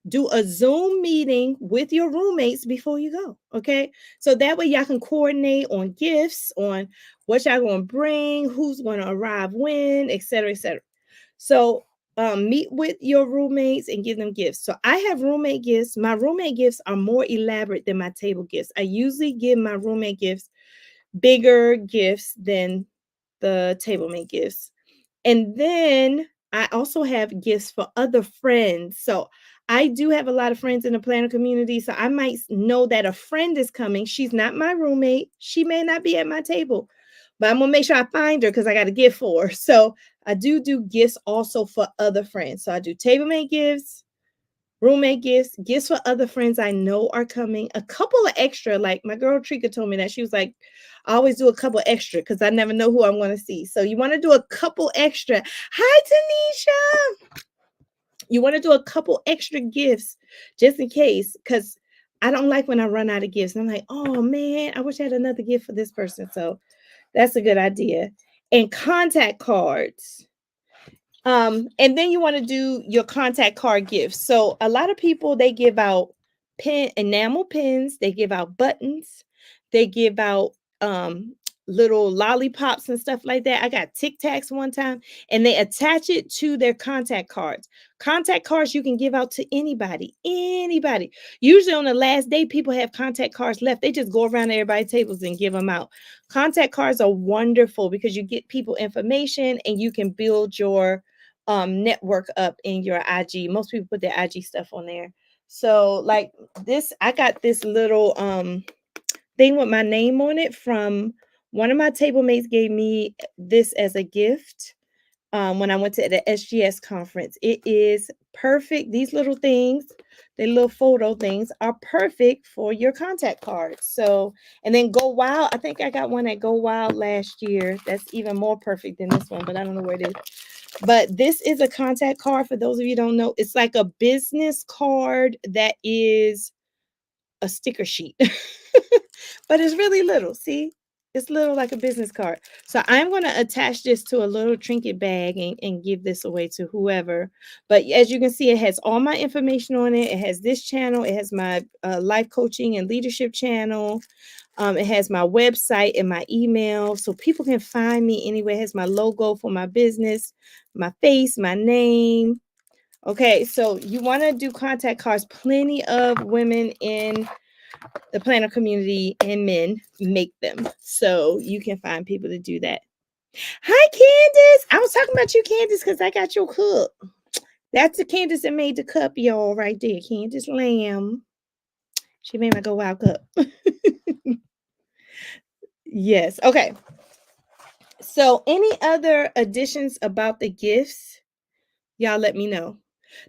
Do a Zoom meeting with your roommates before you go. Okay. So that way y'all can coordinate on gifts, on what y'all going to bring, who's going to arrive when, et cetera, et cetera. So meet with your roommates and give them gifts. So I have roommate gifts. My roommate gifts are more elaborate than my table gifts. I usually give my roommate gifts bigger gifts than the table mate gifts. And then I also have gifts for other friends. So I do have a lot of friends in the planner community. So I might know that a friend is coming. She's not my roommate. She may not be at my table, but I'm gonna make sure I find her because I got a gift for her. So I do gifts also for other friends. So I do table mate gifts, roommate gifts, gifts for other friends I know are coming, a couple of extra. Like my girl Trika told me that she was like, I always do a couple extra because I never know who I'm going to see. So you want to do a couple extra. Hi, Tanisha. You want to do a couple extra gifts just in case, because I don't like when I run out of gifts. I'm like, oh man, I wish I had another gift for this person. So that's a good idea. And contact cards. And then you want to do your contact card gifts. So a lot of people, they give out enamel pins, they give out buttons, they give out um little lollipops and stuff like that. I got Tic Tacs one time, and they attach it to their contact cards. Contact cards you can give out to anybody, anybody. Usually on the last day, people have contact cards left. They just go around everybody's tables and give them out. Contact cards are wonderful because you get people information and you can build your network up in your IG. Most people put their IG stuff on there. So like this, I got this little thing with my name on it from one of my table mates gave me this as a gift when I went to the SGS conference. It is perfect. These little things, the little photo things are perfect for your contact cards. So, and then Go Wild. I think I got one at Go Wild last year. That's even more perfect than this one, but I don't know where it is. But this is a contact card for those of you who don't know. It's like a business card that is a sticker sheet, but it's really little. See, it's little like a business card. So I'm going to attach this to a little trinket bag and give this away to whoever. But as you can see, it has all my information on it. It has this channel. It has my life coaching and leadership channel. It has my website and my email, so people can find me anywhere. It has my logo for my business, my face, my name. Okay, so you want to do contact cards. Plenty of women in the planner community and men make them, so you can find people to do that. Hi, Candace. I was talking about you, Candace, because I got your cup. That's the Candace that made the cup, y'all, right there. Candace Lamb. She made my Go Wild cup. Yes. Okay. So, any other additions about the gifts? Y'all let me know.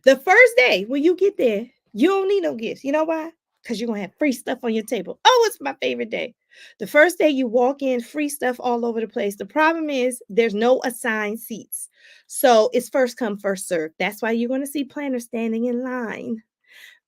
The first day when you get there, you don't need no gifts. You know why? Because you're going to have free stuff on your table. Oh, it's my favorite day. The first day you walk in, free stuff all over the place. The problem is there's no assigned seats. So it's first come, first serve. That's why you're going to see planners standing in line,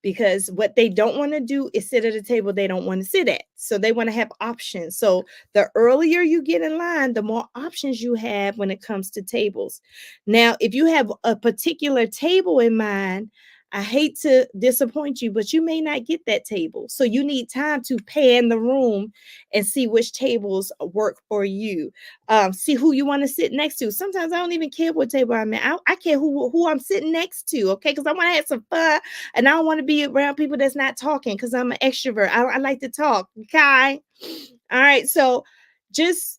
because what they don't want to do is sit at a table they don't want to sit at. So they want to have options. So the earlier you get in line, the more options you have when it comes to tables. Now, if you have a particular table in mind, I hate to disappoint you, but you may not get that table. So you need time to pan the room and see which tables work for you. See who you want to sit next to. Sometimes I don't even care what table I'm at. I care who I'm sitting next to, okay? Because I want to have some fun and I don't want to be around people that's not talking because I'm an extrovert. I like to talk, okay? All right, so just,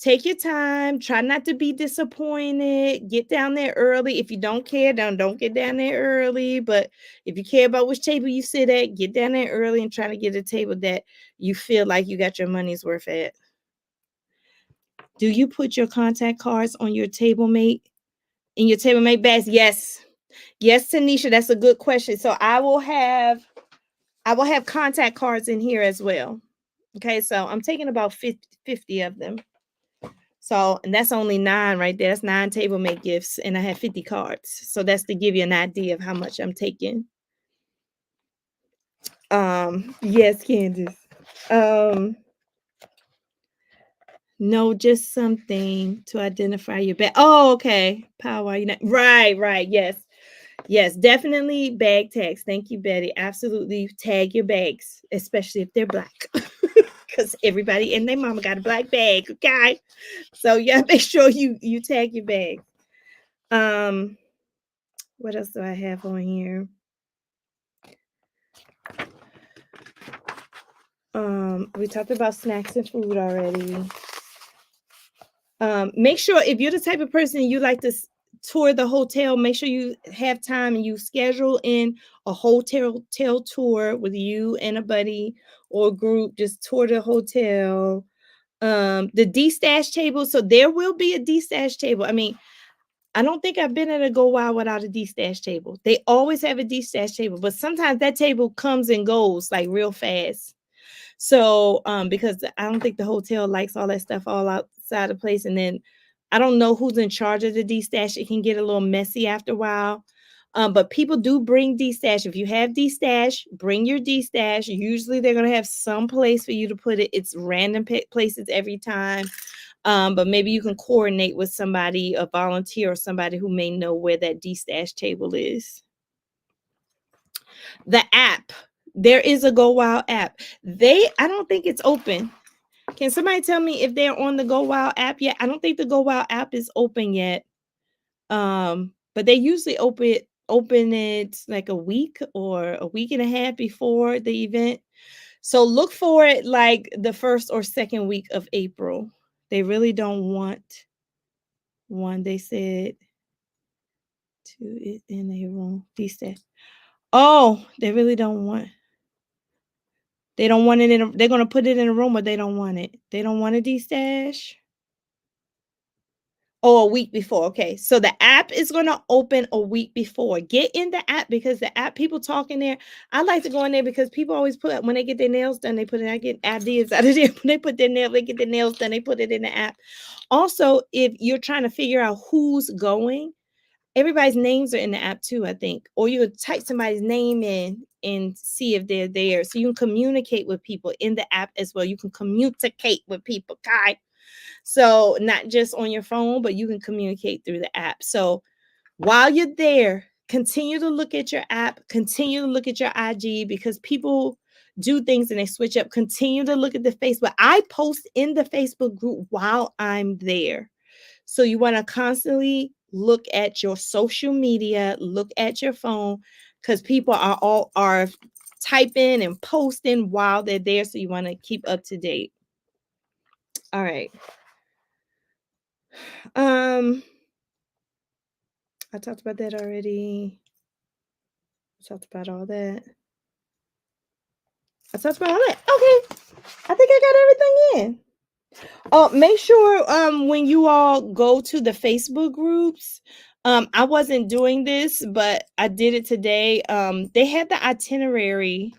take your time. Try not to be disappointed. Get down there early. If you don't care, don't get down there early. But if you care about which table you sit at, get down there early and try to get a table that you feel like you got your money's worth at. Do you put your contact cards on your table mate in your table mate bags? Yes. Yes, Tanisha, that's a good question. So I will have contact cards in here as well. Okay, so I'm taking about 50 of them. So, and that's only 9 right there. That's 9 table mate gifts, and I have 50 cards. So that's to give you an idea of how much I'm taking. Yes, Candace. No, just something to identify your bag. Oh, okay. Power, right. Yes, definitely bag tags. Thank you, Betty. Absolutely tag your bags, especially if they're black. Because everybody and their mama got a black bag, okay? So yeah, make sure you tag your bag. Um, what else do I have on here? We talked about snacks and food already. Make sure if you're the type of person you like to tour the hotel, make sure you have time and you schedule in a hotel tour with you and a buddy or group. Just tour the hotel. The D-stash table. So there will be a D-stash table. I mean, I don't think I've been at a Go Wild without a D-stash table. They always have a D-stash table, but sometimes that table comes and goes like real fast. So, because I don't think the hotel likes all that stuff all outside the place, and then I don't know who's in charge of the D-stash. It can get a little messy after a while. But people do bring D-stash. If you have D-stash, bring your D-stash. Usually they're gonna have some place for you to put it. It's random places every time. But maybe you can coordinate with somebody, a volunteer or somebody who may know where that D-stash table is. The app. There is a Go Wild app. I don't think it's open. Can somebody tell me if they're on the Go Wild app yet? I don't think the Go Wild app is open yet. But they usually open it like a week or a week and a half before the event. So look for it like the first or second week of April. They really don't want one. They said to it in a room. Oh, they really don't want. They don't want it they're gonna put it in a room, but they don't want it. They don't want a D-stash. Oh, a week before. Okay. So the app is going to open a week before. Get in the app because the app people talk in there. I like to go in there because people always put when they get their nails done, they put it. I get ideas out of there. When they put their nails, they get their nails done, they put it in the app. Also, if you're trying to figure out who's going, everybody's names are in the app too, I think. Or you would type somebody's name in and see if they're there. So you can communicate with people in the app as well. You can communicate with people. Okay. So not just on your phone, but you can communicate through the app. So while you're there, continue to look at your app, continue to look at your IG because people do things and they switch up. Continue to look at the Facebook. I post in the Facebook group while I'm there. So you want to constantly look at your social media, look at your phone because people are typing and posting while they're there. So you want to keep up to date. All right. Um, I talked about that already. I talked about all that. I talked about all that. Okay. I think I got everything in. Make sure when you all go to the Facebook groups, I wasn't doing this, but I did it today. They had the itinerary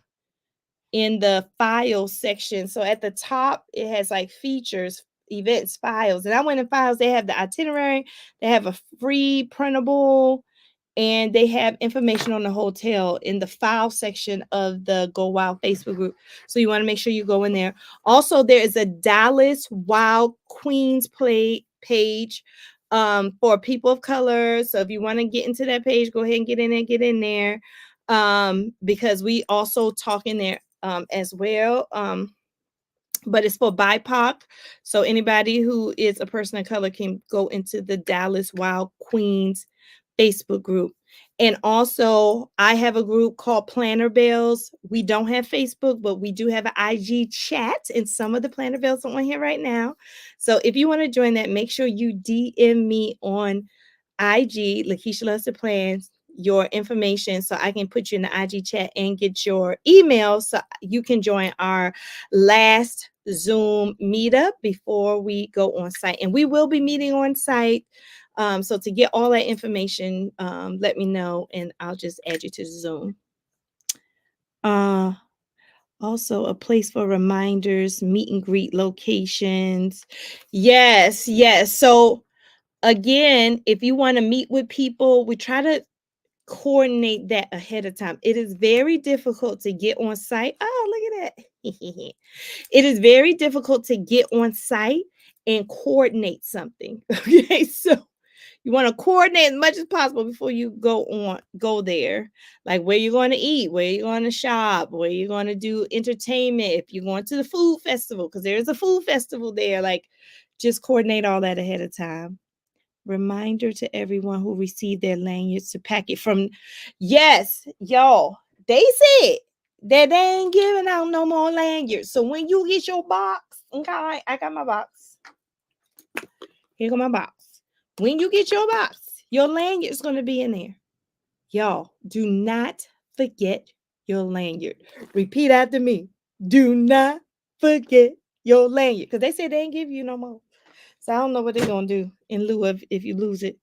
in the files section. So at the top, it has like features, events, files. And I went in files, they have the itinerary, they have a free printable, and they have information on the hotel in the file section of the Go Wild Facebook group. So you want to make sure you go in there. Also, there is a Dallas Wild Queens play page for people of color. So if you want to get into that page, go ahead and get in there. Because we also talk in there as well. But it's for BIPOC. So anybody who is a person of color can go into the Dallas Wild Queens Facebook group. And also, I have a group called Planner Bells. We don't have Facebook, but we do have an IG chat, and some of the Planner Bells are on here right now. So if you want to join that, make sure you DM me on IG, Lakeisha Loves to Plans, your information so I can put you in the IG chat and get your email so you can join our last Zoom meetup before we go on site. And we will be meeting on site. So to get all that information, let me know and I'll just add you to the Zoom. Also a place for reminders, meet and greet locations. Yes, yes. So again, if you want to meet with people, we try to coordinate that ahead of time. It is very difficult to get on site. Oh, look at that. It is very difficult to get on site and coordinate something. Okay, so you want to coordinate as much as possible before you go there. Like where you're going to eat, where you're going to shop, where you're going to do entertainment, if you're going to the food festival, because there's a food festival there. Like just coordinate all that ahead of time. Reminder to everyone who received their lanyards to pack it from. Yes, y'all. They said that they ain't giving out no more lanyards. So when you get your box, okay, I got my box. Here go my box. When you get your box, your lanyard's gonna be in there. Y'all, do not forget your lanyard. Repeat after me. Do not forget your lanyard. Because they said they ain't give you no more. So I don't know what they're gonna do in lieu of if you lose it.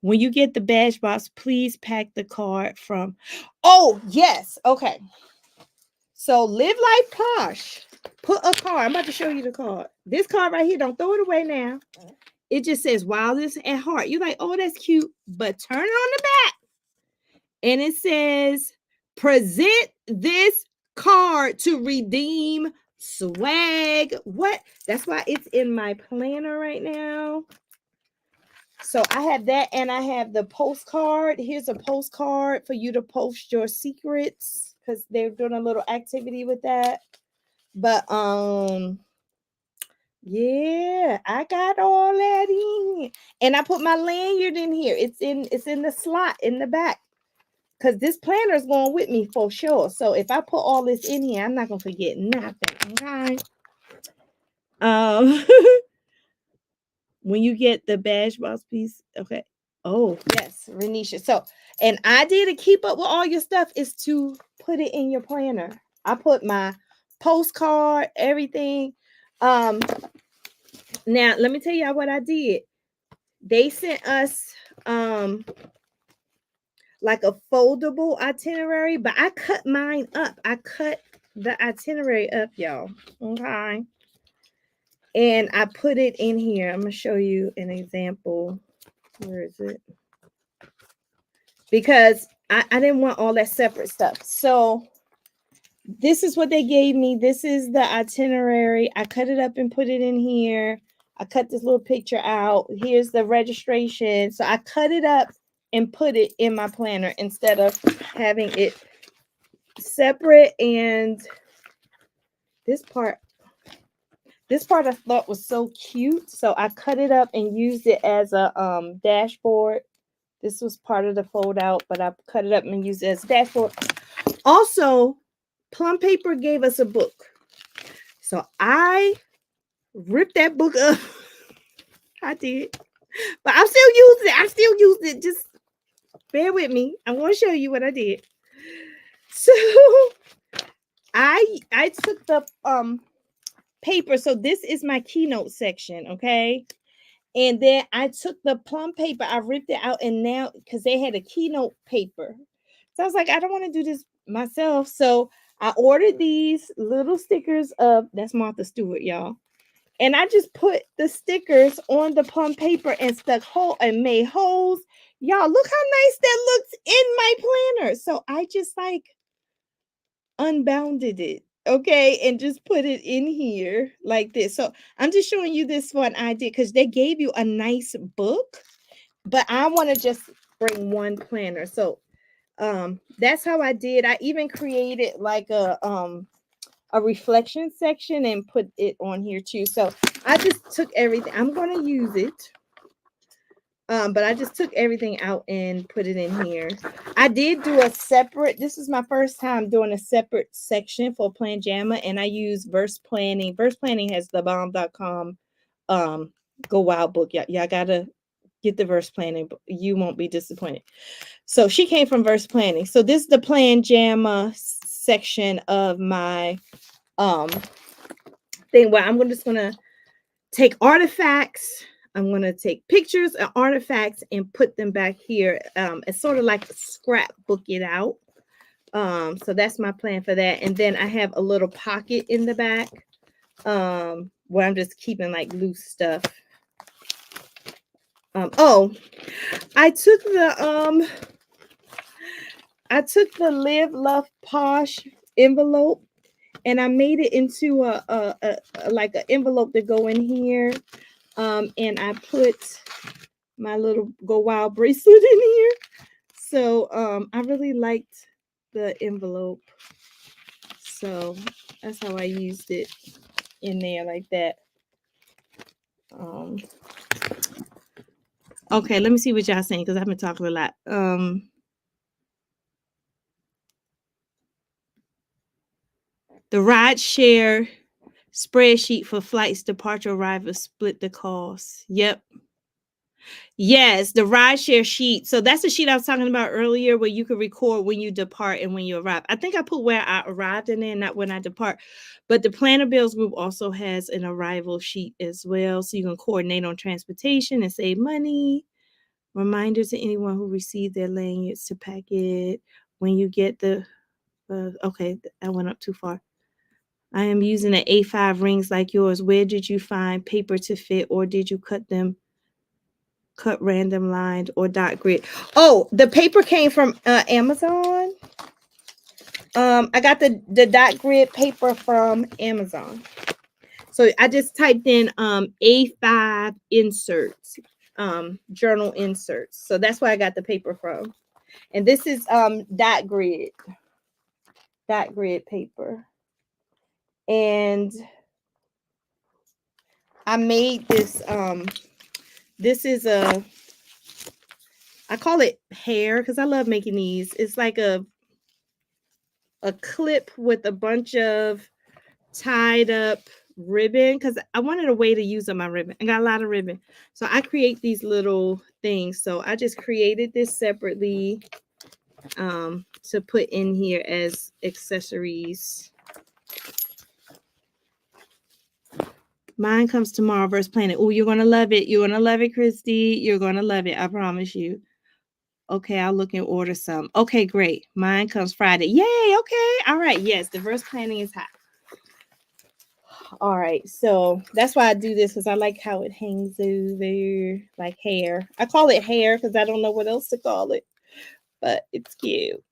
When you get the badge box, please pack the card from. Oh, yes. Okay. So live life posh. Put a card. I'm about to show you the card. This card right here, don't throw it away now. It just says wildest at heart. You're like, oh, that's cute. But turn it on the back. And it says, present this card to redeem swag. What? That's why it's in my planner right now. So I have that, and I have the postcard. Here's a postcard for you to post your secrets because they're doing a little activity with that. But yeah, I got all that in. And I put my lanyard in here. It's in the slot in the back. Because this planner is going with me for sure. So if I put all this in here, I'm not gonna forget nothing. Okay. Um when you get the badge box piece, okay. Oh, yes, Renisha. So, and idea to keep up with all your stuff is to put it in your planner. I put my postcard, everything. Now let me tell you what I did. They sent us like a foldable itinerary, but I cut mine up. I cut the itinerary up, y'all. Okay. And I put it in here. I'm going to show you an example. Where is it? Because I didn't want all that separate stuff. So this is what they gave me. This is the itinerary. I cut it up and put it in here. I cut this little picture out. Here's the registration. So I cut it up and put it in my planner instead of having it separate. And this part I thought was so cute. So I cut it up and used it as a dashboard. This was part of the fold out, but I cut it up and used it as a dashboard. Also, Plum Paper gave us a book. So I ripped that book up. I did. But I'm still using it. I still use it. Just bear with me. I'm going to show you what I did. So I took the paper. So this is my keynote section, okay? And then I took the plum paper, I ripped it out, and now because they had a keynote paper. So I was like, I don't want to do this myself. So I ordered these little stickers of that's Martha Stewart, y'all. And I just put the stickers on the plum paper and stuck hole and made holes. Y'all, look how nice that looks in my planner. So I just like unbounded it, okay, and just put it in here like this. So I'm just showing you this one I did because they gave you a nice book, but I want to just bring one planner. So that's how I did. I even created like a reflection section and put it on here too. So I just took everything. I'm going to use it. But I just took everything out and put it in here. I did do a separate, this is my first time doing a separate section for Planjama, and I use Verse Planning. Verse Planning has the bomb.com Go Wild book. Y'all gotta get the Verse Planning. You won't be disappointed. So she came from Verse Planning. So this is the Planjama section of my thing where I'm just gonna take artifacts. I'm going to take pictures of artifacts and put them back here. It's sort of like scrapbook it out. So that's my plan for that. And then I have a little pocket in the back where I'm just keeping like loose stuff. Oh, I took the Live Love Posh envelope and I made it into a like an envelope to go in here. And I put my little Go Wild bracelet in here. So I really liked the envelope. So that's how I used it in there like that. Okay, let me see what y'all saying because I've been talking a lot. The ride share spreadsheet for flights, departure, arrival, split the cost. Yep. Yes, the ride share sheet. So that's the sheet I was talking about earlier where you can record when you depart and when you arrive. I think I put where I arrived in there, not when I depart. But the Planner Bills group also has an arrival sheet as well. So you can coordinate on transportation and save money. Reminder to anyone who received their lanyards to pack it when you get the. Okay, I went up too far. I am using an A5 rings like yours. Where did you find paper to fit, or did you cut random lines or dot grid? Oh, the paper came from Amazon. I got the dot grid paper from Amazon. So I just typed in A5 inserts, journal inserts. So that's where I got the paper from. And this is dot grid paper. And I made this this is I call it hair because I love making these. It's like a clip with a bunch of tied up ribbon because I wanted a way to use up my ribbon. I got a lot of ribbon. So I create these little things. So I just created this separately to put in here as accessories. Mine comes tomorrow versus Planet. Oh, you're gonna love it. You're gonna love it, Christy. You're gonna love it. I promise you. Okay, I'll look and order some. Okay, great. Mine comes Friday. Yay. Okay. All right. Yes, diverse planning is hot. All right. So that's why I do this because I like how it hangs over like hair. I call it hair because I don't know what else to call it, but it's cute.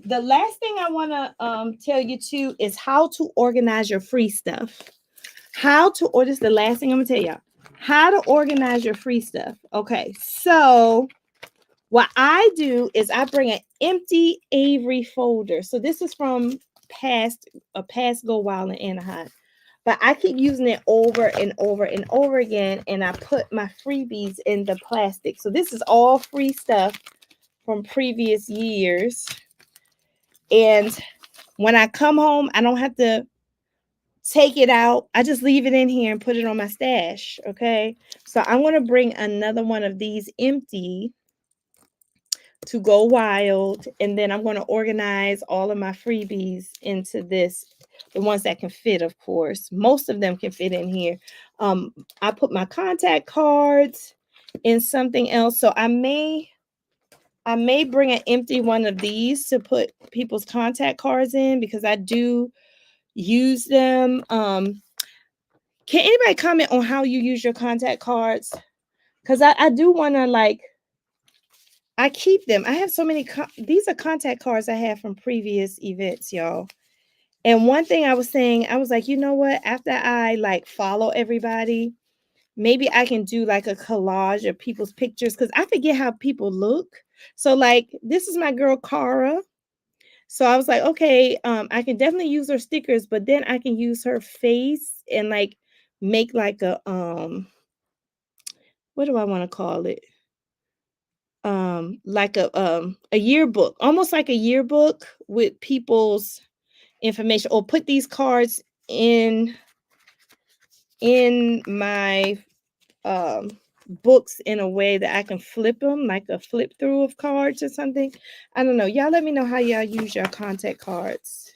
The last thing I want to tell you too is how to organize your free stuff. How to order this is the last thing I'm gonna tell y'all. How to organize your free stuff. Okay, so what I do is I bring an empty Avery folder. So this is from past Go Wild in Anaheim. But I keep using it over and over and over again, and I put my freebies in the plastic. So this is all free stuff from previous years. And when I come home, I don't have to take it out. I just leave it in here and put it on my stash. Okay. So I'm going to bring another one of these empty to Go Wild. And then I'm going to organize all of my freebies into this. The ones that can fit, of course. Most of them can fit in here. I put my contact cards in something else. So I may bring an empty one of these to put people's contact cards in because I do use them. Can anybody comment on how you use your contact cards? Because I do want to I keep them. I have so many. These are contact cards I have from previous events, y'all. And one thing I was saying, I was like, you know what? After I follow everybody, maybe I can do like a collage of people's pictures because I forget how people look. So this is my girl Cara. So I was like, okay, I can definitely use her stickers, but then I can use her face and make like a what do I want to call it? Like a yearbook, almost like a yearbook with people's information, or put these cards in my books in a way that I can flip them, like a flip through of cards or something. I don't know. Y'all let me know how y'all use your contact cards.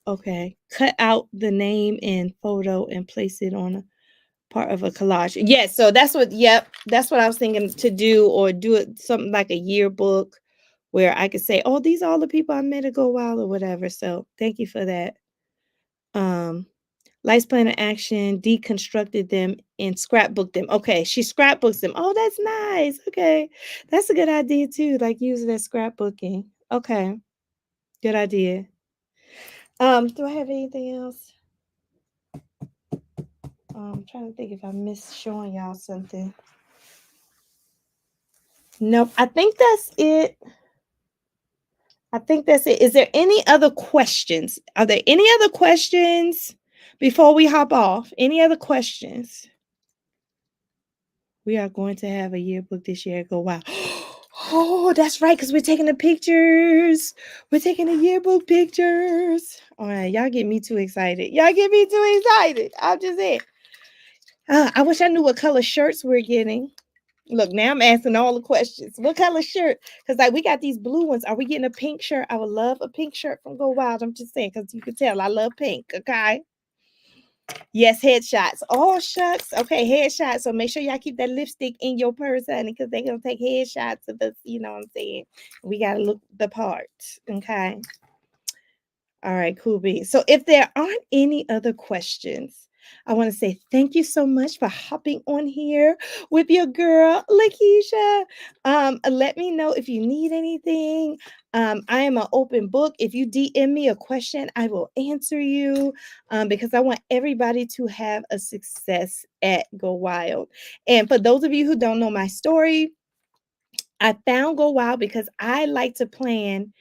Okay. Cut out the name and photo and place it on a part of a collage. Yes, so that's what that's what I was thinking to do, or do it something like a yearbook where I could say, oh, these are all the people I met at Go Wild or whatever. So thank you for that. Lights Planner Action deconstructed them and scrapbooked them. Okay, she scrapbooks them. Oh, that's nice. Okay, that's a good idea too. Like using that scrapbooking. Okay, good idea. Do I have anything else? I'm trying to think if I missed showing y'all something. Nope, I think that's it. I think that's it. Is there any other questions? Are there any other questions before we hop off, any other questions? We are going to have a yearbook this year. Go wow. Oh, that's right, because we're taking the pictures. We're taking the yearbook pictures. All right, y'all get me too excited. Y'all get me too excited. I'm just saying. I wish I knew what color shirts we're getting. Look, now I'm asking all the questions. What color shirt? Because like we got these blue ones. Are we getting a pink shirt? I would love a pink shirt from Go Wild. I'm just saying, because you can tell I love pink. Okay. Yes, headshots. Oh, shucks. Okay, headshots. So make sure y'all keep that lipstick in your purse, honey, because they're gonna take headshots of us. You know what I'm saying? We gotta look the part. Okay. All right, cool beans. So if there aren't any other questions, I want to say thank you so much for hopping on here with your girl, Lakeisha. Let me know if you need anything. I am an open book. If you DM me a question, I will answer you because I want everybody to have a success at Go Wild. And for those of you who don't know my story, I found Go Wild because I like to plan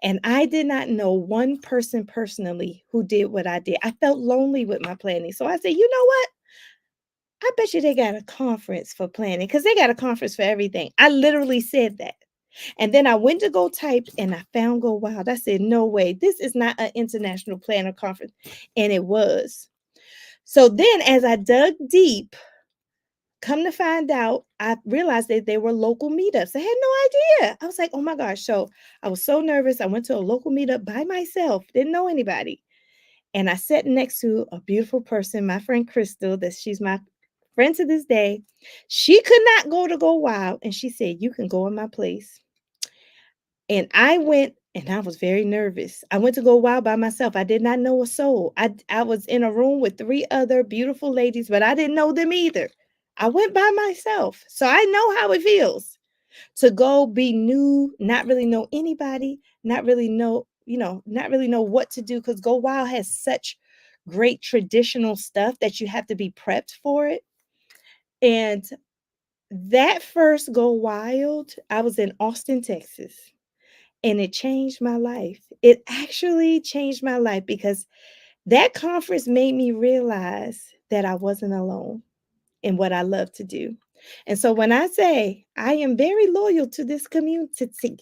and I did not know one person personally who did what I did. I felt lonely with my planning. So I said, you know what? I bet you they got a conference for planning because they got a conference for everything. I literally said that. And then I went to go type and I found Go Wild. I said, no way, this is not an international planner conference. And it was. So then as I dug deep, come to find out, I realized that they were local meetups. I had no idea. I was like, oh my gosh. So I was so nervous. I went to a local meetup by myself, didn't know anybody. And I sat next to a beautiful person, my friend Crystal, that she's my friend to this day. She could not go to Go Wild. And she said, you can go in my place. And I went and I was very nervous. I went to Go Wild by myself. I did not know a soul. I was in a room with three other beautiful ladies, but I didn't know them either. I went by myself. So I know how it feels to go be new, not really know anybody, not really know, not really know what to do because Go Wild has such great traditional stuff that you have to be prepped for it. And that first Go Wild, I was in Austin, Texas. And it changed my life. It actually changed my life because that conference made me realize that I wasn't alone in what I love to do. And so when I say I am very loyal to this community,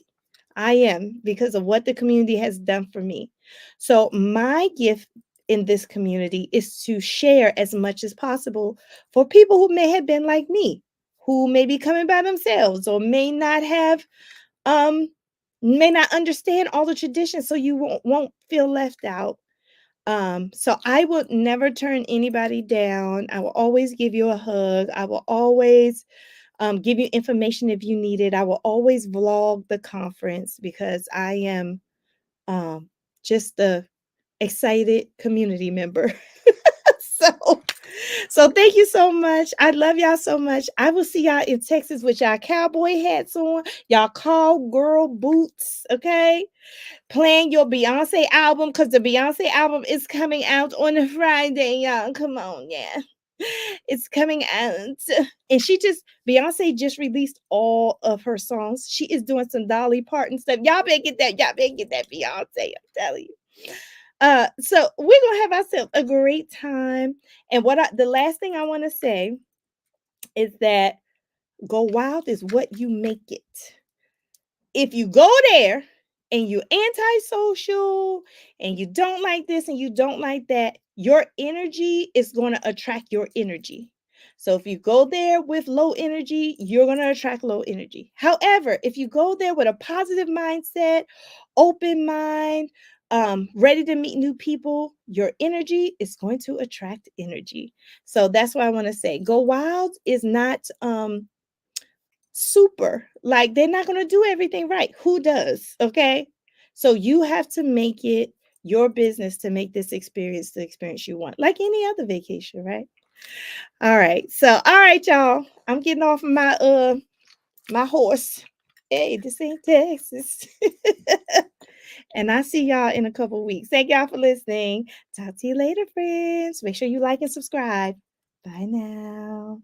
I am because of what the community has done for me. So my gift in this community is to share as much as possible for people who may have been like me, who may be coming by themselves or um may not understand all the traditions so you won't feel left out. So I will never turn anybody down. I will always give you a hug. I will always give you information if you need it. I will always vlog the conference because I am um just a excited community member. so so thank you so much. I love y'all so much. I will see y'all in Texas with y'all cowboy hats on, y'all call girl boots, okay? Playing your Beyonce album because the Beyonce album is coming out on a Friday, y'all. Come on, yeah. It's coming out. And Beyonce just released all of her songs. She is doing some Dolly Parton stuff. Y'all better get that. Y'all better get that Beyonce. I'm telling you. So we're gonna have ourselves a great time. And the last thing I want to say is that Go Wild is what you make it. If you go there and you're antisocial and you don't like this and you don't like that, your energy is going to attract your energy. So if you go there with low energy, you're going to attract low energy. However, if you go there with a positive mindset, open mind, ready to meet new people, your energy is going to attract energy. So that's what I want to say. Go Wild is not super. Like they're not going to do everything right. Who does? Okay. So you have to make it your business to make this experience the experience you want, like any other vacation, right? All right. So, all right, y'all. I'm getting off of my horse. Hey, this ain't Texas. And I see y'all in a couple of weeks. Thank y'all for listening. Talk to you later, friends. Make sure you like and subscribe. Bye now.